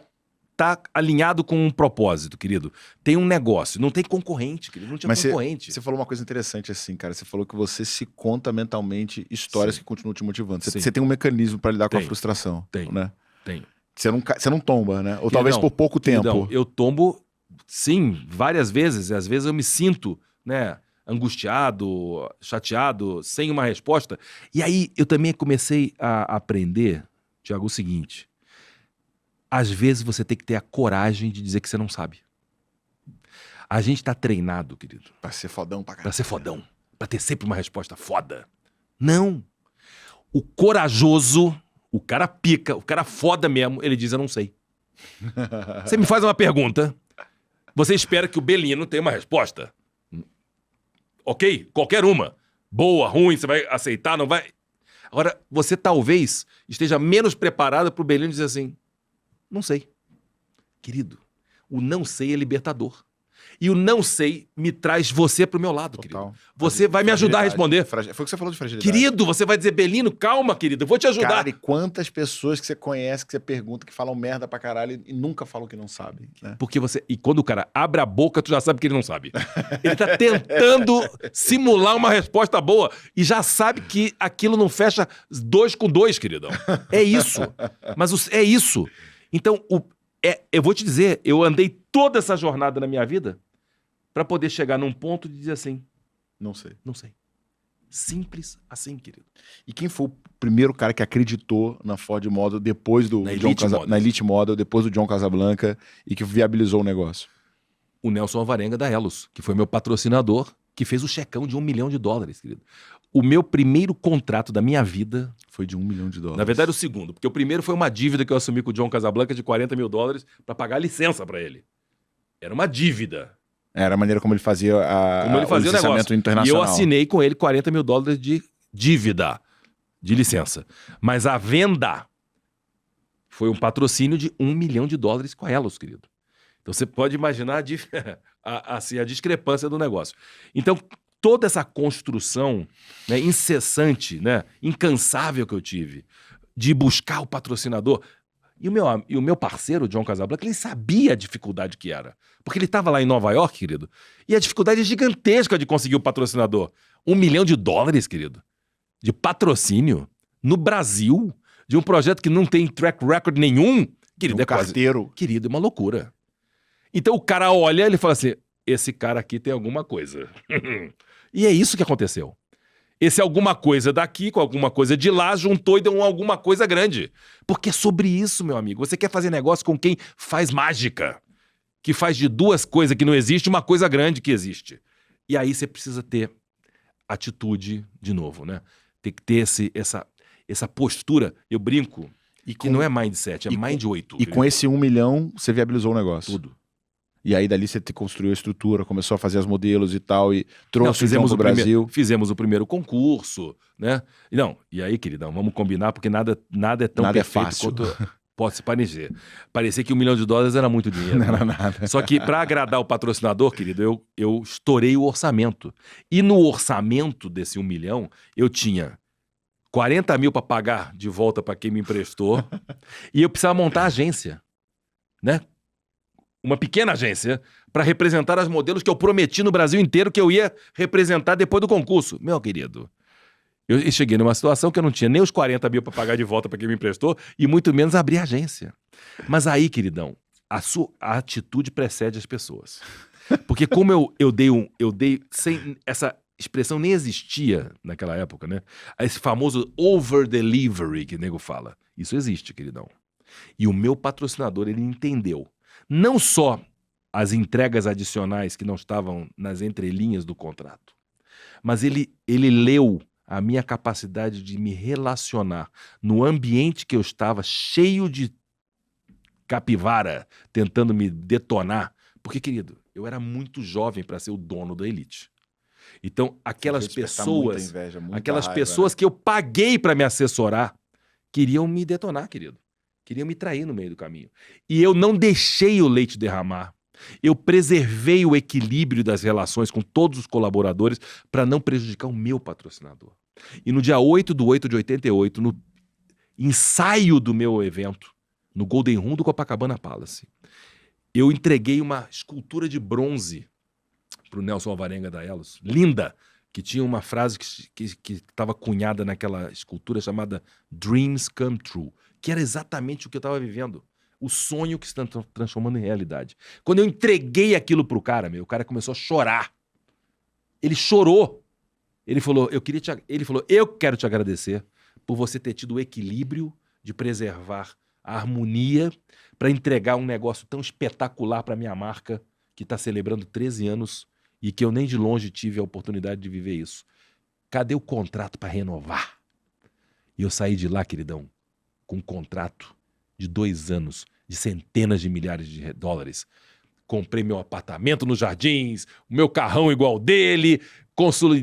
tá alinhado com um propósito, querido. Tem um negócio, não tem concorrente, querido. Não tinha Mas concorrente. Você falou uma coisa interessante assim, cara. Você falou que você se conta mentalmente histórias que continuam te motivando. Sim. Você tem um mecanismo pra lidar com a Tem. frustração, Tem. né? Tem. Você não tomba, né? Ou talvez por pouco Queridão, tempo. eu tombo, sim, várias vezes. E às vezes eu me sinto, né, angustiado, chateado, sem uma resposta. E aí eu também comecei a aprender, Tiago, o seguinte. Às vezes você tem que ter a coragem de dizer que você não sabe. A gente tá treinado, querido, Pra ser fodão pra pra caralho. ser fodão, pra ter sempre uma resposta foda. Não. O corajoso, o cara pica, o cara foda mesmo, ele diz, eu não sei. Você me faz uma pergunta, você espera que o Belino tenha uma resposta. Ok? Qualquer uma. Boa, ruim, você vai aceitar, não vai... Agora, você talvez esteja menos preparado pro Belino dizer assim, não sei. Querido, o não sei é libertador. E o não sei me traz você pro meu lado, Total. querido. Você vai me ajudar a responder. Foi o que você falou de fragilidade. Querido, você vai dizer, Belino, calma, querido, eu vou te ajudar. Cara, e quantas pessoas que você conhece, que você pergunta, que falam merda pra caralho e nunca falam que não sabem, né? Porque e quando o cara abre a boca, tu já sabe que ele não sabe. Ele tá tentando simular uma resposta boa e já sabe que aquilo não fecha 2 com 2, queridão. É isso. Mas é isso. Então, eu vou te dizer, eu andei toda essa jornada na minha vida pra poder chegar num ponto de dizer assim, Não sei. não sei. Simples assim, querido. E quem foi o primeiro cara que acreditou na Ford Model depois do Na John Elite Model. na Elite Model, depois do John Casablanca e que viabilizou o negócio? O Nelson Alvarenga da Elos, que foi meu patrocinador, que fez o checão de $1 milhão, querido. O meu primeiro contrato da minha vida... Foi de $1 milhão. Na verdade, o segundo. Porque o primeiro foi uma dívida que eu assumi com o John Casablanca de $40 mil para pagar a licença para ele. Era uma dívida. Era a maneira como ele fazia, O o licenciamento negócio. E internacional. eu assinei com ele $40 mil de dívida, de licença. Mas a venda foi um patrocínio de $1 milhão com a Elos, querido. Então você pode imaginar a discrepância do negócio. Então, toda essa construção, né, incessante, né, incansável que eu tive, de buscar o patrocinador. E o meu parceiro, o John Casablanca, ele sabia a dificuldade que era. Porque ele estava lá em Nova York, querido, e a dificuldade é gigantesca de conseguir o patrocinador. $1 milhão, querido, de patrocínio no Brasil, de um projeto que não tem track record nenhum, querido, Um carteiro. Querido, é uma loucura. Então o cara olha e ele fala assim, esse cara aqui tem alguma coisa. E é isso que aconteceu. esse alguma coisa daqui com alguma coisa de lá juntou e deu alguma coisa grande. Porque é sobre isso, meu amigo. Você quer fazer negócio com quem faz mágica, que faz de duas coisas que não existem uma coisa grande que existe. E aí você precisa ter atitude de novo, né? Tem que ter essa postura. Eu brinco que não é mindset, é mind 8. E com esse 1 milhão, você viabilizou o negócio. Tudo. E aí dali você construiu a estrutura, começou a fazer os modelos e tal, e trouxe o John pro Brasil. Fizemos o primeiro concurso, né? E aí, queridão, vamos combinar, porque nada é tão nada perfeito fácil. quanto pode se parecer. Parecia que $1 milhão era muito dinheiro. Não era nada. Só que para agradar o patrocinador, querido, eu estourei o orçamento. E no orçamento desse 1 milhão, eu tinha 40 mil para pagar de volta para quem me emprestou e eu precisava montar a agência, né? Uma pequena agência para representar as modelos que eu prometi no Brasil inteiro que eu ia representar depois do concurso. Meu querido, eu cheguei numa situação que eu não tinha nem os 40 mil para pagar de volta para quem me emprestou e muito menos abrir a agência. Mas aí, queridão, a atitude precede as pessoas. Porque como eu dei sem essa expressão nem existia naquela época, né? Esse famoso over-delivery que o nego fala. Isso existe, queridão. E o meu patrocinador, ele entendeu. Não só as entregas adicionais que não estavam nas entrelinhas do contrato, mas ele leu a minha capacidade de me relacionar no ambiente que eu estava, cheio de capivara, tentando me detonar. Porque, querido, eu era muito jovem para ser o dono da Elite. Então, aquelas pessoas, inveja, aquelas raiva, pessoas né? que eu paguei para me assessorar, queriam me detonar, querido. Queriam me trair no meio do caminho. E eu não deixei o leite derramar. Eu preservei o equilíbrio das relações com todos os colaboradores para não prejudicar o meu patrocinador. E no dia 8/8 de 88, no ensaio do meu evento, no Golden Room do Copacabana Palace, eu entreguei uma escultura de bronze para o Nelson Alvarenga da Elos, linda, que tinha uma frase que estava cunhada naquela escultura chamada Dreams Come True, que era exatamente o que eu estava vivendo. O sonho que se está transformando em realidade. Quando eu entreguei aquilo pro cara, o cara começou a chorar. Ele chorou. Ele falou, eu quero te agradecer por você ter tido o equilíbrio de preservar a harmonia para entregar um negócio tão espetacular para minha marca, que está celebrando 13 anos e que eu nem de longe tive a oportunidade de viver isso. Cadê o contrato para renovar? E eu saí de lá, queridão, com um contrato de 2 anos, de centenas de milhares de dólares. Comprei meu apartamento nos Jardins, o meu carrão igual dele,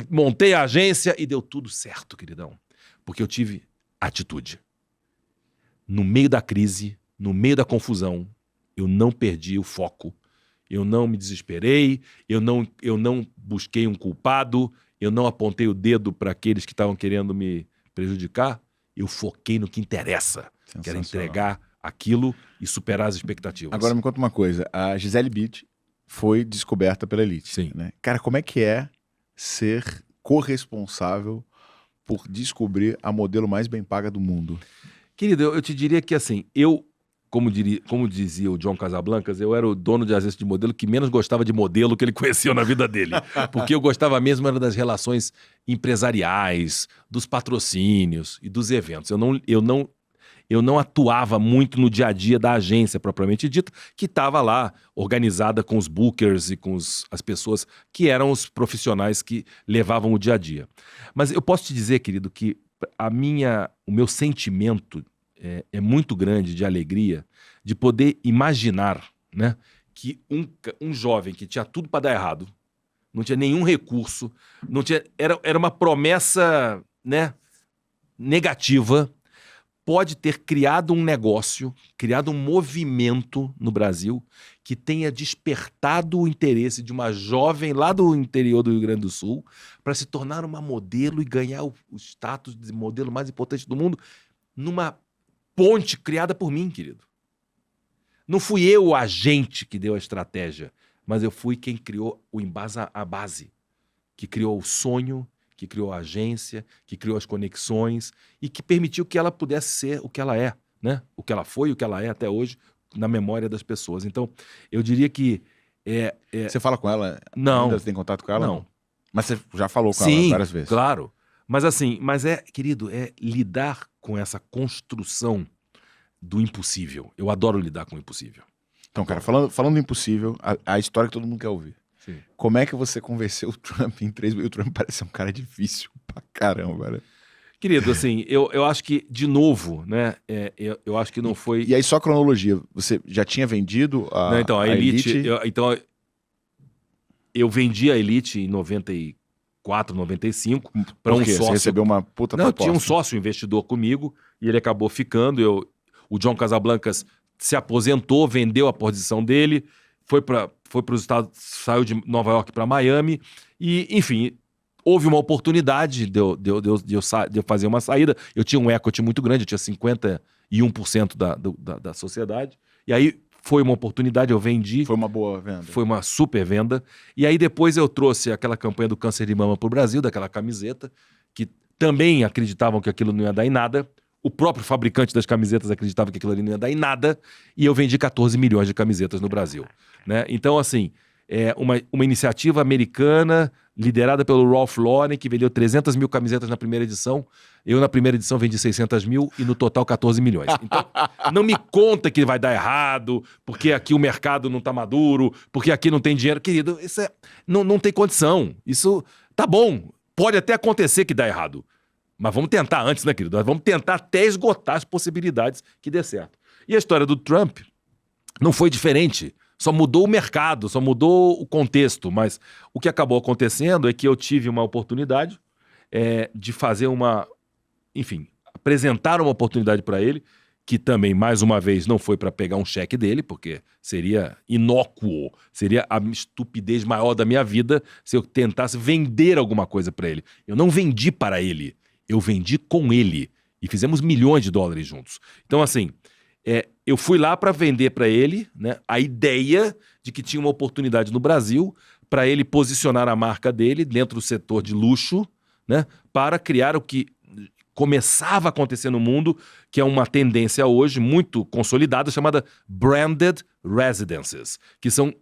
montei a agência e deu tudo certo, queridão. Porque eu tive atitude. No meio da crise, no meio da confusão, eu não perdi o foco. Eu não me desesperei, eu não busquei um culpado, eu não apontei o dedo para aqueles que estavam querendo me prejudicar. Eu foquei no que interessa, que era entregar aquilo e superar as expectativas. Agora me conta uma coisa, a Gisele Bündchen foi descoberta pela Elite. Sim. Né? Cara, como é que é ser corresponsável por descobrir a modelo mais bem paga do mundo? Querido, eu te diria que assim, como dizia o John Casablancas, eu era o dono de agência de modelo que menos gostava de modelo que ele conheceu na vida dele. Porque eu gostava mesmo era das relações empresariais, dos patrocínios e dos eventos. Eu não atuava muito no dia a dia da agência, propriamente dita, que estava lá organizada com os bookers e com as pessoas que eram os profissionais que levavam o dia a dia. Mas eu posso te dizer, querido, que o meu sentimento é muito grande de alegria de poder imaginar, né, que um jovem que tinha tudo para dar errado, não tinha nenhum recurso, era uma promessa, né, negativa, pode ter criado um negócio, criado um movimento no Brasil que tenha despertado o interesse de uma jovem lá do interior do Rio Grande do Sul para se tornar uma modelo e ganhar o status de modelo mais importante do mundo numa ponte criada por mim, querido. Não fui eu o agente que deu a estratégia, mas eu fui quem criou a base, que criou o sonho, que criou a agência, que criou as conexões e que permitiu que ela pudesse ser o que ela é, né? O que ela foi e o que ela é até hoje na memória das pessoas. Então, eu diria que... Você fala com ela? Não. Ainda você tem contato com ela? Não. Mas você já falou com Sim, ela várias vezes? Claro. Mas assim, querido, é lidar com essa construção do impossível. Eu adoro lidar com o impossível. Então, cara, falando do impossível, a história que todo mundo quer ouvir. Sim. Como é que você convenceu o Trump em 3 minutos? O Trump parece ser um cara difícil pra caramba, né? Querido, assim, eu acho que, de novo, né, eu acho que não foi... E aí, só cronologia, você já tinha vendido Não, então, a Elite... Elite? Eu vendi a Elite em 94, 95 para um sócio. Você recebeu uma puta Não, proposta. tinha um sócio investidor comigo e ele acabou ficando. O John Casablancas se aposentou, vendeu a posição dele, foi para os Estados, saiu de Nova York para Miami e, enfim, houve uma oportunidade de eu fazer uma saída. Eu tinha um equity muito grande, eu tinha 51% da sociedade. E aí foi uma oportunidade, eu vendi. Foi uma boa venda. Foi uma super venda. E aí depois eu trouxe aquela campanha do câncer de mama para o Brasil, daquela camiseta, que também acreditavam que aquilo não ia dar em nada. O próprio fabricante das camisetas acreditava que aquilo ali não ia dar em nada. E eu vendi 14 milhões de camisetas no Brasil. Né? Então, assim, é uma iniciativa americana liderada pelo Ralph Lauren, que vendeu 300 mil camisetas na primeira edição. Eu, na primeira edição, vendi 600 mil e no total 14 milhões. Então, não me conta que vai dar errado, porque aqui o mercado não tá maduro, porque aqui não tem dinheiro. Querido, isso não tem condição. Isso tá bom. Pode até acontecer que dá errado. Mas vamos tentar antes, né, querido? Nós vamos tentar até esgotar as possibilidades que dê certo. E a história do Trump não foi diferente. Só mudou o mercado, só mudou o contexto. Mas o que acabou acontecendo é que eu tive uma oportunidade de fazer enfim, apresentar uma oportunidade para ele, que também, mais uma vez, não foi para pegar um cheque dele, porque seria inócuo, seria a estupidez maior da minha vida se eu tentasse vender alguma coisa para ele. Eu não vendi para ele, eu vendi com ele. E fizemos milhões de dólares juntos. Então, assim, eu fui lá para vender para ele, né, a ideia de que tinha uma oportunidade no Brasil para ele posicionar a marca dele dentro do setor de luxo, né, para criar o que começava a acontecer no mundo, que é uma tendência hoje muito consolidada, chamada Branded Residences, que são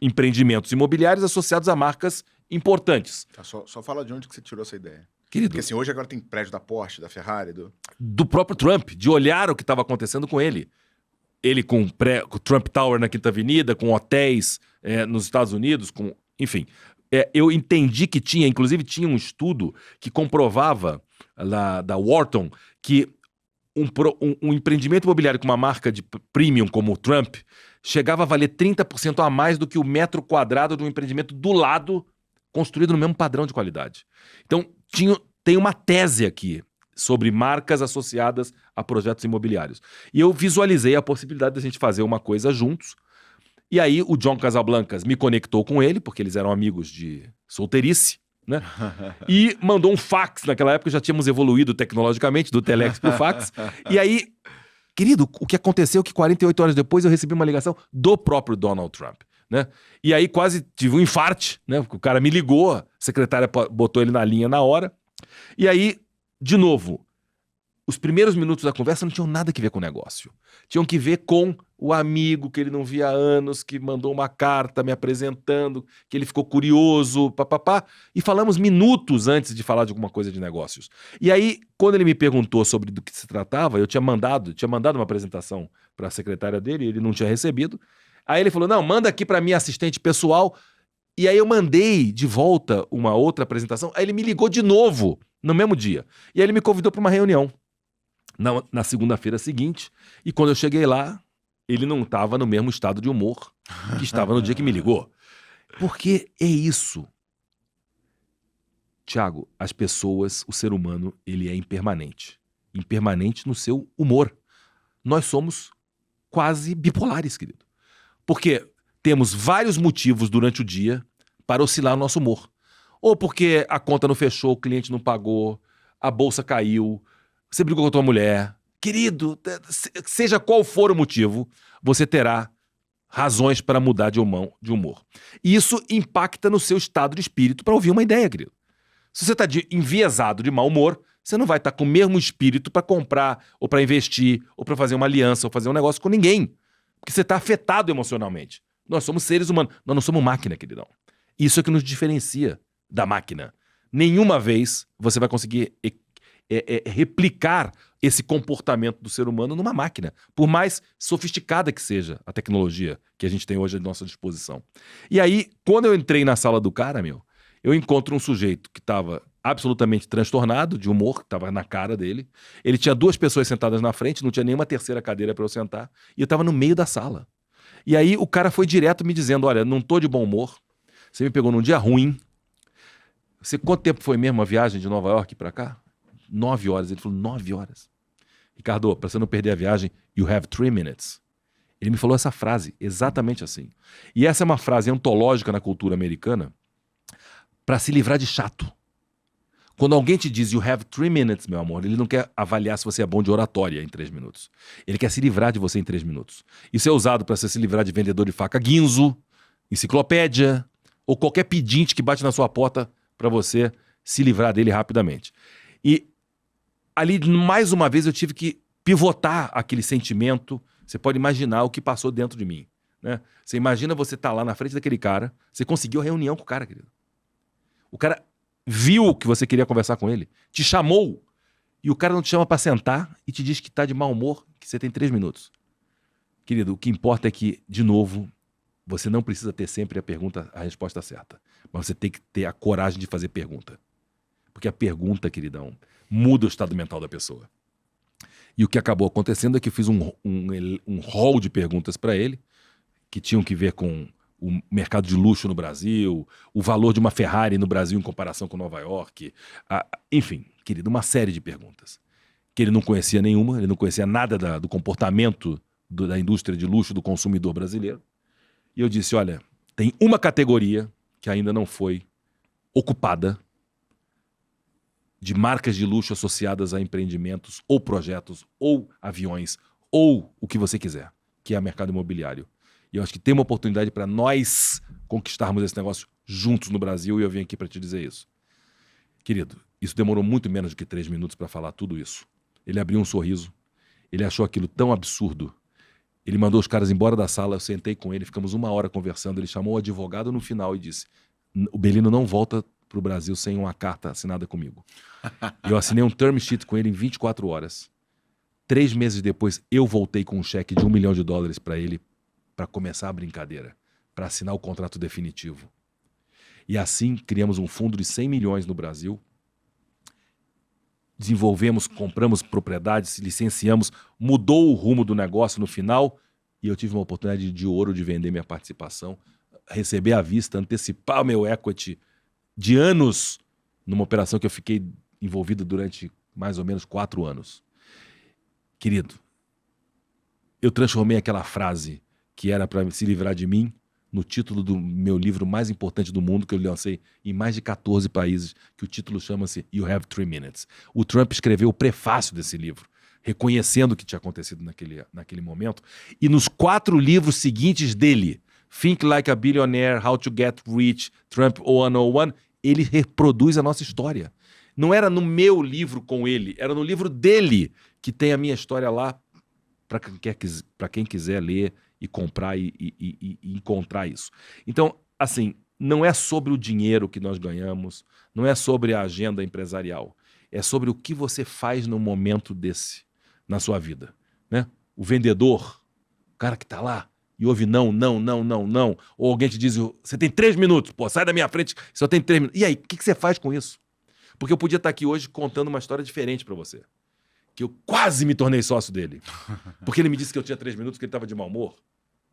empreendimentos imobiliários associados a marcas importantes. Tá, só fala de onde que você tirou essa ideia. Querido, porque assim, hoje agora tem prédio da Porsche, da Ferrari, do próprio Trump, de olhar o que estava acontecendo com ele. Ele com o Trump Tower na Quinta Avenida, com hotéis nos Estados Unidos, enfim. Eu entendi que inclusive tinha um estudo que comprovava da Wharton, que um empreendimento imobiliário com uma marca de premium como o Trump chegava a valer 30% a mais do que o metro quadrado de um empreendimento do lado, construído no mesmo padrão de qualidade. Então, tem uma tese aqui sobre marcas associadas a projetos imobiliários. E eu visualizei a possibilidade de a gente fazer uma coisa juntos. E aí o John Casablancas me conectou com ele, porque eles eram amigos de solteirice, né? E mandou um fax. Naquela época já tínhamos evoluído tecnologicamente do telex pro fax. E aí, querido, o que aconteceu é que 48 horas depois eu recebi uma ligação do próprio Donald Trump, né? E aí quase tive um infarte, né? Porque o cara me ligou, a secretária botou ele na linha na hora. E aí, de novo, os primeiros minutos da conversa não tinham nada a ver com o negócio. Tinham que ver com o amigo que ele não via há anos, que mandou uma carta me apresentando, que ele ficou curioso, papapá. E falamos minutos antes de falar de alguma coisa de negócios. E aí, quando ele me perguntou sobre do que se tratava, eu tinha mandado uma apresentação para a secretária dele, ele não tinha recebido. Aí ele falou, não, manda aqui para minha assistente pessoal. E aí eu mandei de volta uma outra apresentação. Aí ele me ligou de novo, no mesmo dia. E aí ele me convidou para uma reunião na segunda-feira seguinte. E quando eu cheguei lá, ele não estava no mesmo estado de humor que estava no dia que me ligou. Porque é isso. Tiago, as pessoas, o ser humano, ele é impermanente. Impermanente no seu humor. Nós somos quase bipolares, querido. Porque temos vários motivos durante o dia para oscilar o nosso humor. Ou porque a conta não fechou, o cliente não pagou, a bolsa caiu, você brigou com a tua mulher. Querido, seja qual for o motivo, você terá razões para mudar de humor. E isso impacta no seu estado de espírito para ouvir uma ideia, querido. Se você está enviesado de mau humor, você não vai estar com o mesmo espírito para comprar, ou para investir, ou para fazer uma aliança, ou fazer um negócio com ninguém. Porque você está afetado emocionalmente. Nós somos seres humanos, nós não somos máquina, queridão. Isso é que nos diferencia da máquina. nenhuma vez você vai conseguir replicar esse comportamento do ser humano numa máquina, por mais sofisticada que seja a tecnologia que a gente tem hoje à nossa disposição. E aí, quando eu entrei na sala do cara, eu encontro um sujeito que estava absolutamente transtornado de humor, que estava na cara dele. Ele tinha 2 pessoas sentadas na frente, não tinha nenhuma terceira cadeira para eu sentar, e eu estava no meio da sala. E aí o cara foi direto me dizendo, olha, não tô de bom humor, você me pegou num dia ruim. Quanto tempo foi mesmo a viagem de Nova York para cá? 9 horas. Ele falou, 9 horas. Ricardo, para você não perder a viagem, you have 3 minutes. Ele me falou essa frase, exatamente assim. E essa é uma frase antológica na cultura americana para se livrar de chato. Quando alguém te diz you have 3 minutes, meu amor, ele não quer avaliar se você é bom de oratória em 3 minutos. Ele quer se livrar de você em 3 minutos. Isso é usado para você se livrar de vendedor de faca guinzo, enciclopédia, ou qualquer pedinte que bate na sua porta para você se livrar dele rapidamente. E ali, mais uma vez, eu tive que pivotar aquele sentimento. Você pode imaginar o que passou dentro de mim, né? Você imagina você estar lá na frente daquele cara, você conseguiu a reunião com o cara, querido. O cara viu que você queria conversar com ele, te chamou, e o cara não te chama para sentar e te diz que tá de mau humor, que você tem 3 minutos. Querido, o que importa é que, de novo, você não precisa ter sempre a resposta certa, mas você tem que ter a coragem de fazer pergunta. Porque a pergunta, queridão, muda o estado mental da pessoa. E o que acabou acontecendo é que eu fiz um hall de perguntas para ele, que tinham que ver com o mercado de luxo no Brasil, o valor de uma Ferrari no Brasil em comparação com Nova York, enfim, querido, uma série de perguntas. Que ele não conhecia nenhuma, ele não conhecia nada do comportamento da indústria de luxo do consumidor brasileiro. E eu disse, olha, tem uma categoria que ainda não foi ocupada de marcas de luxo associadas a empreendimentos ou projetos ou aviões ou o que você quiser, que é o mercado imobiliário. E eu acho que tem uma oportunidade para nós conquistarmos esse negócio juntos no Brasil, e eu vim aqui para te dizer isso. Querido, isso demorou muito menos do que 3 minutos para falar tudo isso. Ele abriu um sorriso, ele achou aquilo tão absurdo. Ele mandou os caras embora da sala, eu sentei com ele, ficamos 1 hora conversando, ele chamou o advogado no final e disse, o Bellino não volta para o Brasil sem uma carta assinada comigo. Eu assinei um term sheet com ele em 24 horas. 3 meses depois, eu voltei com um cheque de $1 milhão para ele, para começar a brincadeira, para assinar o contrato definitivo. E assim, criamos um fundo de 100 milhões no Brasil, desenvolvemos, compramos propriedades, licenciamos, mudou o rumo do negócio no final, e eu tive uma oportunidade de ouro de vender minha participação, receber à vista, antecipar o meu equity de anos numa operação que eu fiquei envolvido durante mais ou menos 4 anos. Querido, eu transformei aquela frase que era para se livrar de mim no título do meu livro mais importante do mundo, que eu lancei em mais de 14 países, que o título chama-se You Have 3 Minutes. O Trump escreveu o prefácio desse livro, reconhecendo o que tinha acontecido naquele momento. E nos 4 livros seguintes dele, Think Like a Billionaire, How to Get Rich, Trump 101, ele reproduz a nossa história. Não era no meu livro com ele, era no livro dele, que tem a minha história lá, para quem quiser ler e comprar e encontrar isso. Então, assim, não é sobre o dinheiro que nós ganhamos, não é sobre a agenda empresarial, é sobre o que você faz no momento desse, na sua vida, né? O vendedor, o cara que está lá e ouve não, ou alguém te diz, você tem 3 minutos, pô, sai da minha frente, só tem 3 minutos. E aí, o que você faz com isso? Porque eu podia estar aqui hoje contando uma história diferente para você, que eu quase me tornei sócio dele, porque ele me disse que eu tinha 3 minutos, que ele estava de mau humor,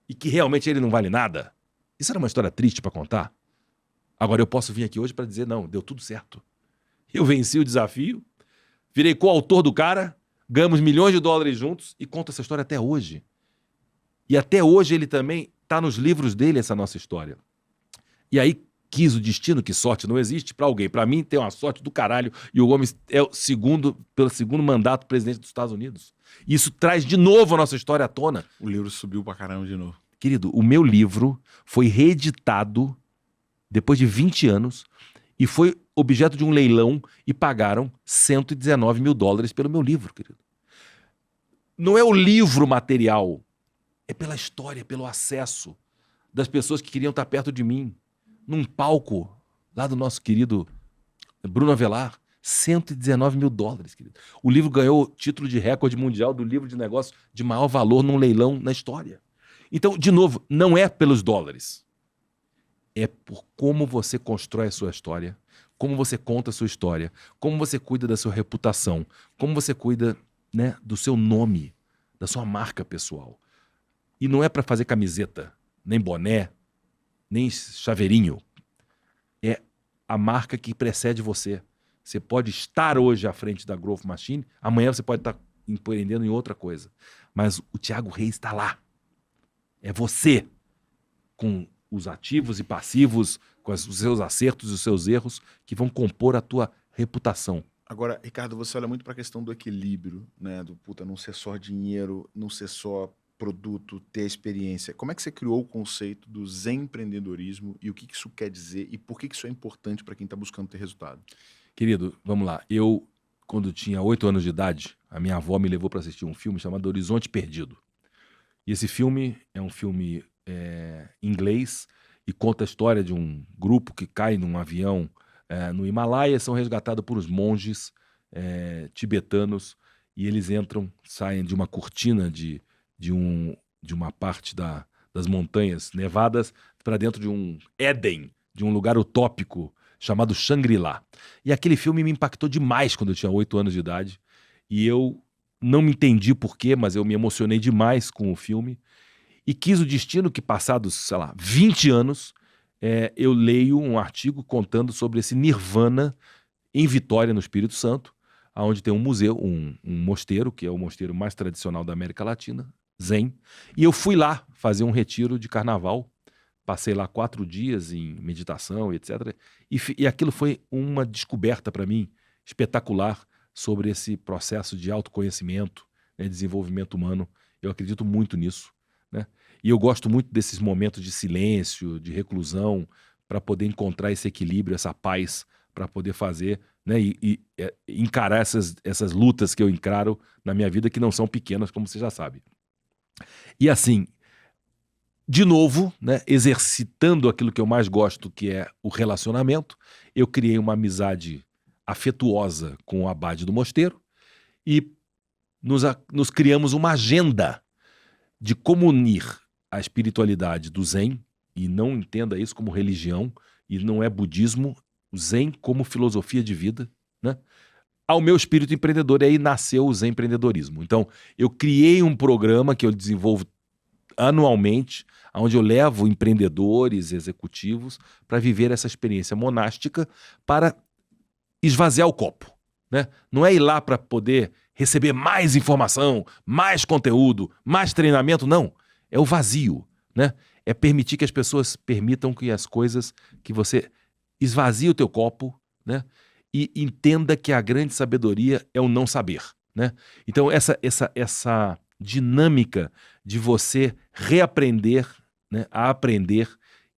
e que realmente ele não vale nada. Isso era uma história triste para contar. Agora eu posso vir aqui hoje para dizer, não, deu tudo certo. Eu venci o desafio, virei coautor do cara, ganhamos $1 milhões juntos e conto essa história até hoje. E até hoje ele também está nos livros dele, essa nossa história. E aí quis o destino, que sorte não existe para alguém. Para mim tem uma sorte do caralho, e o homem é pelo segundo mandato presidente dos Estados Unidos. E isso traz de novo a nossa história à tona. O livro subiu pra caramba de novo. Querido, o meu livro foi reeditado depois de 20 anos e foi objeto de um leilão e pagaram $119 mil pelo meu livro, querido. Não é o livro material, é pela história, pelo acesso das pessoas que queriam estar perto de mim, num palco lá do nosso querido Bruno Avelar, $119 mil, querido. O livro ganhou o título de recorde mundial do livro de negócio de maior valor num leilão na história. Então, de novo, não é pelos dólares. É por como você constrói a sua história, como você conta a sua história, como você cuida da sua reputação, como você cuida, né, do seu nome, da sua marca pessoal. E não é para fazer camiseta, nem boné, nem chaveirinho. É a marca que precede você. Você pode estar hoje à frente da Growth Machine, amanhã você pode estar empreendendo em outra coisa. Mas o Thiago Reis está lá. É você, com os ativos e passivos, com os seus acertos e os seus erros, que vão compor a tua reputação. Agora, Ricardo, você olha muito para a questão do equilíbrio, né? Do não ser só dinheiro, não ser só produto, ter experiência. Como é que você criou o conceito do Zen empreendedorismo e o que isso quer dizer e por que isso é importante para quem está buscando ter resultado? Querido, vamos lá. Eu, quando tinha 8 anos de idade, a minha avó me levou para assistir um filme chamado Horizonte Perdido. E esse filme é um filme inglês e conta a história de um grupo que cai num avião no Himalaia, são resgatados por uns monges tibetanos e eles saem de uma cortina de uma parte das montanhas nevadas para dentro de um Éden, de um lugar utópico chamado Shangri-La. E aquele filme me impactou demais quando eu tinha 8 anos de idade e eu não me entendi por quê, mas eu me emocionei demais com o filme e quis o destino que, passados, sei lá, 20 anos, eu leio um artigo contando sobre esse Nirvana em Vitória, no Espírito Santo, onde tem um museu, um mosteiro, que é o mosteiro mais tradicional da América Latina, Zen. E eu fui lá fazer um retiro de carnaval, passei lá 4 dias em meditação, etc. E aquilo foi uma descoberta para mim espetacular sobre esse processo de autoconhecimento, né, desenvolvimento humano. Eu acredito muito nisso, né? E eu gosto muito desses momentos de silêncio, de reclusão, para poder encontrar esse equilíbrio, essa paz, para poder fazer, né, e encarar essas lutas que eu encaro na minha vida, que não são pequenas, como você já sabe. E assim, de novo, né, exercitando aquilo que eu mais gosto, que é o relacionamento, eu criei uma amizade afetuosa com o abade do mosteiro e nos criamos uma agenda de como unir a espiritualidade do Zen, e não entenda isso como religião, e não é budismo, o Zen como filosofia de vida, né, ao meu espírito empreendedor, e aí nasceu o Zen Empreendedorismo. Então, eu criei um programa que eu desenvolvo anualmente, onde eu levo empreendedores, executivos, para viver essa experiência monástica, para esvaziar o copo, né? Não é ir lá para poder receber mais informação, mais conteúdo, mais treinamento, não. É o vazio, né? É permitir que as pessoas permitam que as coisas, que você esvazie o teu copo, né? E entenda que a grande sabedoria é o não saber, né? Então essa dinâmica de você reaprender, né, a aprender,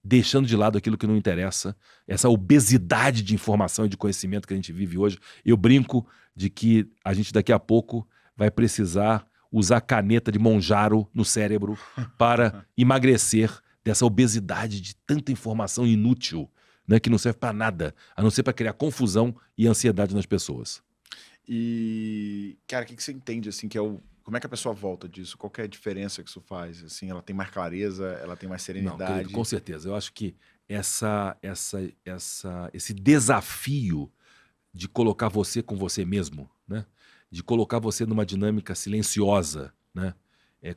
deixando de lado aquilo que não interessa, essa obesidade de informação e de conhecimento que a gente vive hoje. Eu brinco de que a gente daqui a pouco vai precisar usar caneta de Monjaro no cérebro para emagrecer dessa obesidade de tanta informação inútil, né, que não serve para nada, a não ser para criar confusão e ansiedade nas pessoas. E, cara, o que você entende, assim, que é como é que a pessoa volta disso? Qual que é a diferença que isso faz? Assim, ela tem mais clareza, ela tem mais serenidade? Não, querido, com certeza. Eu acho que esse desafio de colocar você com você mesmo, né? De colocar você numa dinâmica silenciosa, né?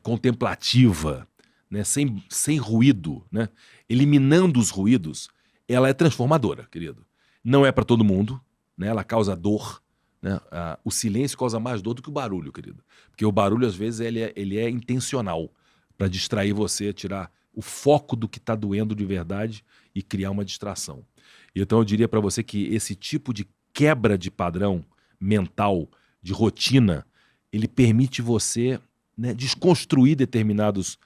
Contemplativa, né? Sem ruído, né? Eliminando os ruídos, ela é transformadora, querido. Não é para todo mundo, né? Ela causa dor, né? O silêncio causa mais dor do que o barulho, querido. Porque o barulho, às vezes, ele é intencional para distrair você, tirar o foco do que está doendo de verdade e criar uma distração. Então eu diria para você que esse tipo de quebra de padrão mental, de rotina, ele permite você, né, desconstruir determinados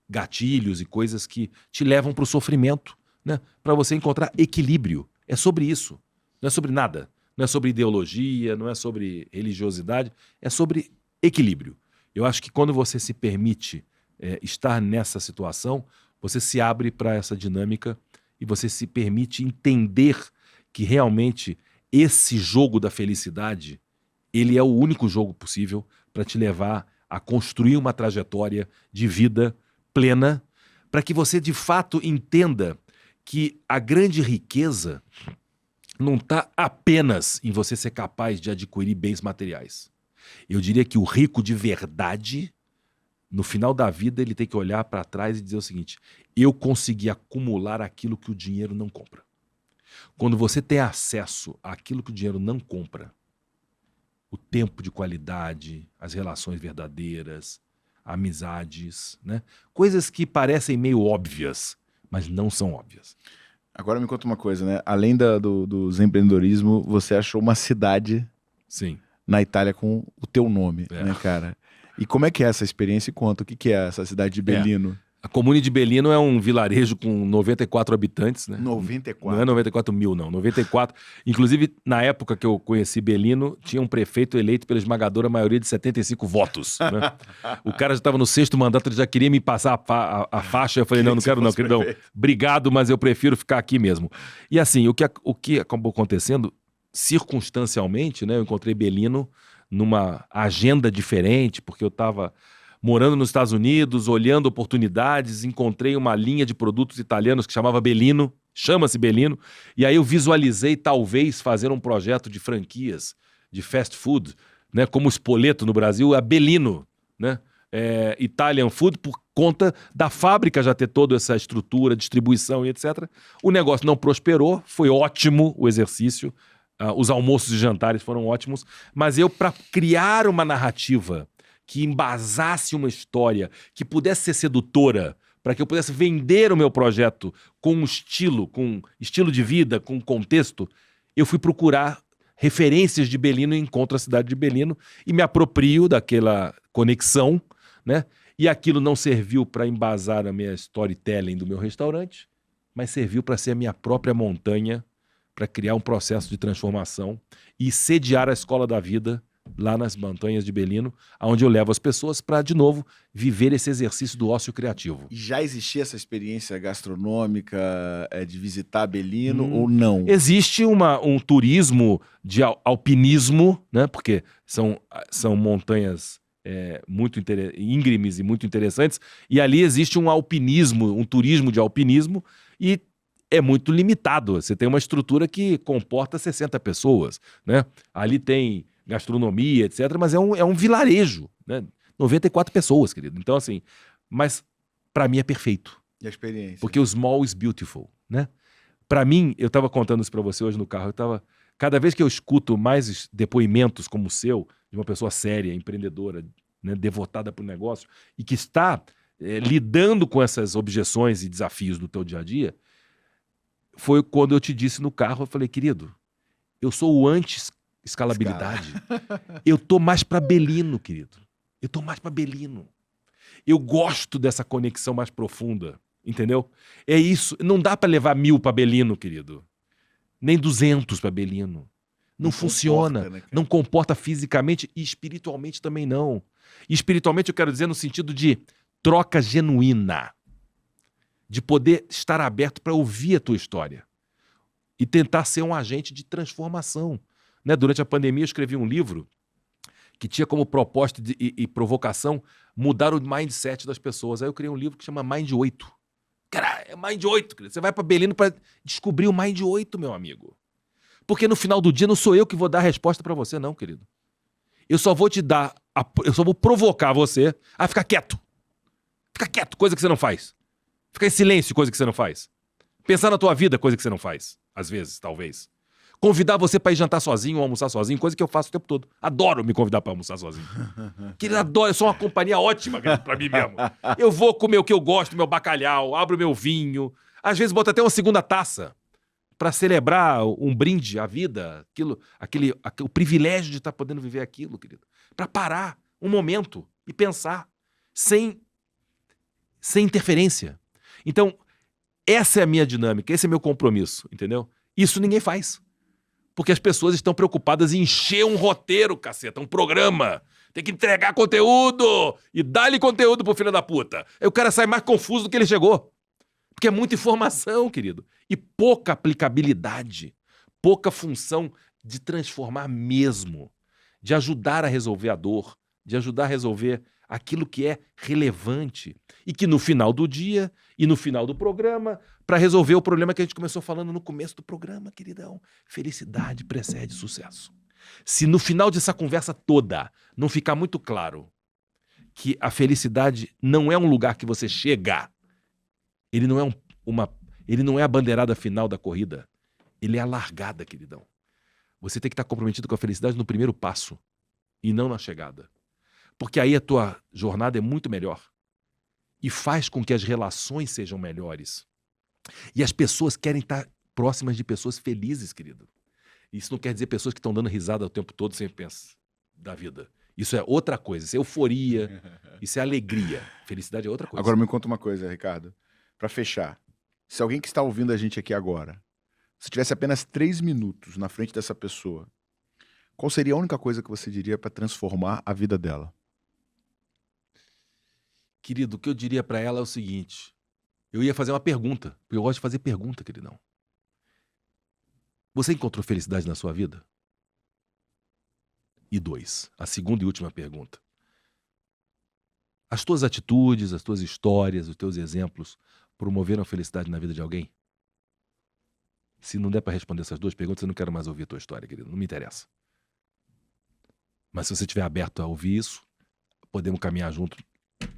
gatilhos e coisas que te levam para o sofrimento, né, para você encontrar equilíbrio. É sobre isso, não é sobre nada. Não é sobre ideologia, não é sobre religiosidade, é sobre equilíbrio. Eu acho que quando você se permite estar nessa situação, você se abre para essa dinâmica e você se permite entender que realmente esse jogo da felicidade, ele é o único jogo possível para te levar a construir uma trajetória de vida plena, para que você de fato entenda que a grande riqueza não está apenas em você ser capaz de adquirir bens materiais. Eu diria que o rico de verdade, no final da vida, ele tem que olhar para trás e dizer o seguinte: eu consegui acumular aquilo que o dinheiro não compra. Quando você tem acesso àquilo que o dinheiro não compra, o tempo de qualidade, as relações verdadeiras, amizades, né? Coisas que parecem meio óbvias, mas não são óbvias. Agora me conta uma coisa, né? Além dos empreendedorismo, você achou uma cidade Sim. na Itália com o teu nome, É. né, cara? E como é que é essa experiência e conta? O que é essa cidade de Belino? A Comune de Belino é um vilarejo com 94 habitantes, né? 94? Não é 94 mil, não. 94. Inclusive, na época que eu conheci Belino, tinha um prefeito eleito pela esmagadora maioria de 75 votos. Né? O cara já estava no 6º mandato, ele já queria me passar a faixa. Eu falei, não quero não, queridão. Obrigado, mas eu prefiro ficar aqui mesmo. E assim, o que acabou acontecendo, circunstancialmente, né? Eu encontrei Belino numa agenda diferente, porque eu estava morando nos Estados Unidos, olhando oportunidades, encontrei uma linha de produtos italianos que chamava Belino, chama-se Belino, e aí eu visualizei talvez fazer um projeto de franquias de fast food, né, como o Spoleto no Brasil, a Belino, né, Italian Food, por conta da fábrica já ter toda essa estrutura, distribuição e etc. O negócio não prosperou, foi ótimo o exercício, os almoços e jantares foram ótimos, mas eu, para criar uma narrativa que embasasse uma história, que pudesse ser sedutora, para que eu pudesse vender o meu projeto com estilo de vida, com contexto, eu fui procurar referências de Belino e encontro a cidade de Belino e me aproprio daquela conexão, né? E aquilo não serviu para embasar a minha storytelling do meu restaurante, mas serviu para ser a minha própria montanha, para criar um processo de transformação e sediar a escola da vida lá nas montanhas de Belino, onde eu levo as pessoas para, de novo, viver esse exercício do ócio criativo. E já existia essa experiência gastronômica de visitar Belino ou não? Existe um turismo de alpinismo, né? Porque são montanhas muito íngremes e muito interessantes, e ali existe um alpinismo, um turismo de alpinismo, e é muito limitado. Você tem uma estrutura que comporta 60 pessoas, né? Ali tem gastronomia, etc., mas é um vilarejo, né? 94 pessoas, querido. Então, assim, mas para mim é perfeito. E a experiência? Porque o small is beautiful, né? Para mim, eu estava contando isso para você hoje no carro, cada vez que eu escuto mais depoimentos como o seu, de uma pessoa séria, empreendedora, né, devotada para o negócio, e que está lidando com essas objeções e desafios do teu dia a dia, foi quando eu te disse no carro, eu falei, querido, eu sou o anti-escalabilidade. Eu tô mais para Belino, querido. Eu tô mais para Belino. Eu gosto dessa conexão mais profunda, entendeu? É isso. Não dá para levar 1000 para Belino, querido. Nem 200 para Belino. Não funciona. Comporta, né, não comporta fisicamente e espiritualmente também não. E espiritualmente eu quero dizer no sentido de troca genuína. De poder estar aberto para ouvir a tua história. E tentar ser um agente de transformação. Né? Durante a pandemia eu escrevi um livro que tinha como proposta e provocação mudar o mindset das pessoas. Aí eu criei um livro que chama Mind 8. Cara, é Mind 8. Você vai para Belino para descobrir o Mind 8, meu amigo. Porque no final do dia não sou eu que vou dar a resposta para você, não, querido. Eu só vou eu só vou provocar você a ficar quieto. Ficar quieto, coisa que você não faz. Ficar em silêncio, coisa que você não faz. Pensar na tua vida, coisa que você não faz. Às vezes, talvez. Convidar você para ir jantar sozinho ou almoçar sozinho, coisa que eu faço o tempo todo. Adoro me convidar para almoçar sozinho. Querido, adoro, eu sou uma companhia ótima para mim mesmo. Eu vou comer o que eu gosto, meu bacalhau, abro meu vinho. Às vezes boto até uma segunda taça para celebrar um brinde à vida, o privilégio de estar podendo viver aquilo, querido. Para parar um momento e pensar sem interferência. Então, essa é a minha dinâmica, esse é meu compromisso, entendeu? Isso ninguém faz. Porque as pessoas estão preocupadas em encher um roteiro, caceta, um programa. Tem que entregar conteúdo e dar-lhe conteúdo pro filho da puta. Aí o cara sai mais confuso do que ele chegou. Porque é muita informação, querido. E pouca aplicabilidade, pouca função de transformar mesmo, de ajudar a resolver a dor, de ajudar a resolver aquilo que é relevante e que no final do dia e no final do programa, para resolver o problema que a gente começou falando no começo do programa, queridão, felicidade precede sucesso. Se no final dessa conversa toda não ficar muito claro que a felicidade não é um lugar que você chega, ele não é ele não é a bandeirada final da corrida, ele é a largada, queridão. Você tem que estar comprometido com a felicidade no primeiro passo e não na chegada. Porque aí a tua jornada é muito melhor e faz com que as relações sejam melhores. E as pessoas querem estar próximas de pessoas felizes, querido. Isso não quer dizer pessoas que estão dando risada o tempo todo sem pensar da vida. Isso é outra coisa, isso é euforia, isso é alegria. Felicidade é outra coisa. Agora me conta uma coisa, Ricardo. Para fechar, se alguém que está ouvindo a gente aqui agora, se tivesse apenas 3 minutos na frente dessa pessoa, qual seria a única coisa que você diria para transformar a vida dela? Querido, o que eu diria para ela é o seguinte. Eu ia fazer uma pergunta, porque eu gosto de fazer pergunta, queridão. Você encontrou felicidade na sua vida? E 2, a segunda e última pergunta. As tuas atitudes, as tuas histórias, os teus exemplos promoveram a felicidade na vida de alguém? Se não der para responder essas 2 perguntas, eu não quero mais ouvir a tua história, querido. Não me interessa. Mas se você estiver aberto a ouvir isso, podemos caminhar junto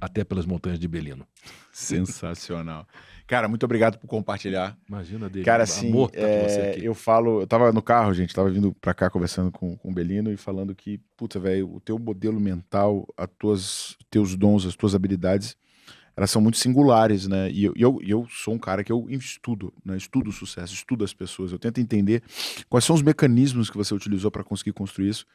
até pelas montanhas de Belino. Sensacional. Cara, muito obrigado por compartilhar. Imagina dele. Cara, assim, amor tá com você aqui. eu tava no carro, gente, tava vindo pra cá conversando com o Belino e falando que, puta, velho, o teu modelo mental, teus dons, as tuas habilidades, elas são muito singulares, né? E eu sou um cara que eu estudo, né? Estudo o sucesso, estudo as pessoas. Eu tento entender quais são os mecanismos que você utilizou para conseguir construir isso.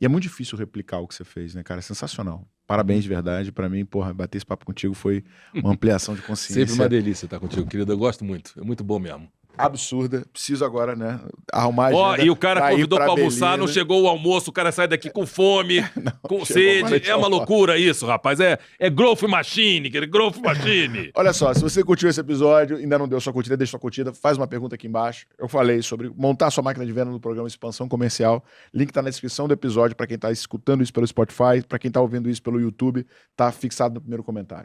E é muito difícil replicar o que você fez, né, cara? É sensacional. Parabéns de verdade. Para mim, porra, bater esse papo contigo foi uma ampliação de consciência. Sempre uma delícia estar contigo, querido. Eu gosto muito. É muito bom mesmo. Absurda. Preciso agora, né, arrumar a Ó, agenda e o cara pra ir convidou pra pra almoçar, Belino. não chegou o almoço, o cara sai daqui com fome, com chegou, sede. mas É uma tchau. loucura isso, rapaz. É Growth Machine, querido. Growth Machine. Olha só, se você curtiu esse episódio, ainda não deu sua curtida, deixa sua curtida, faz uma pergunta aqui embaixo. Eu falei sobre montar sua máquina de venda no programa Expansão Comercial. Link tá na descrição do episódio para quem tá escutando isso pelo Spotify, para quem tá ouvindo isso pelo YouTube, tá fixado no primeiro comentário.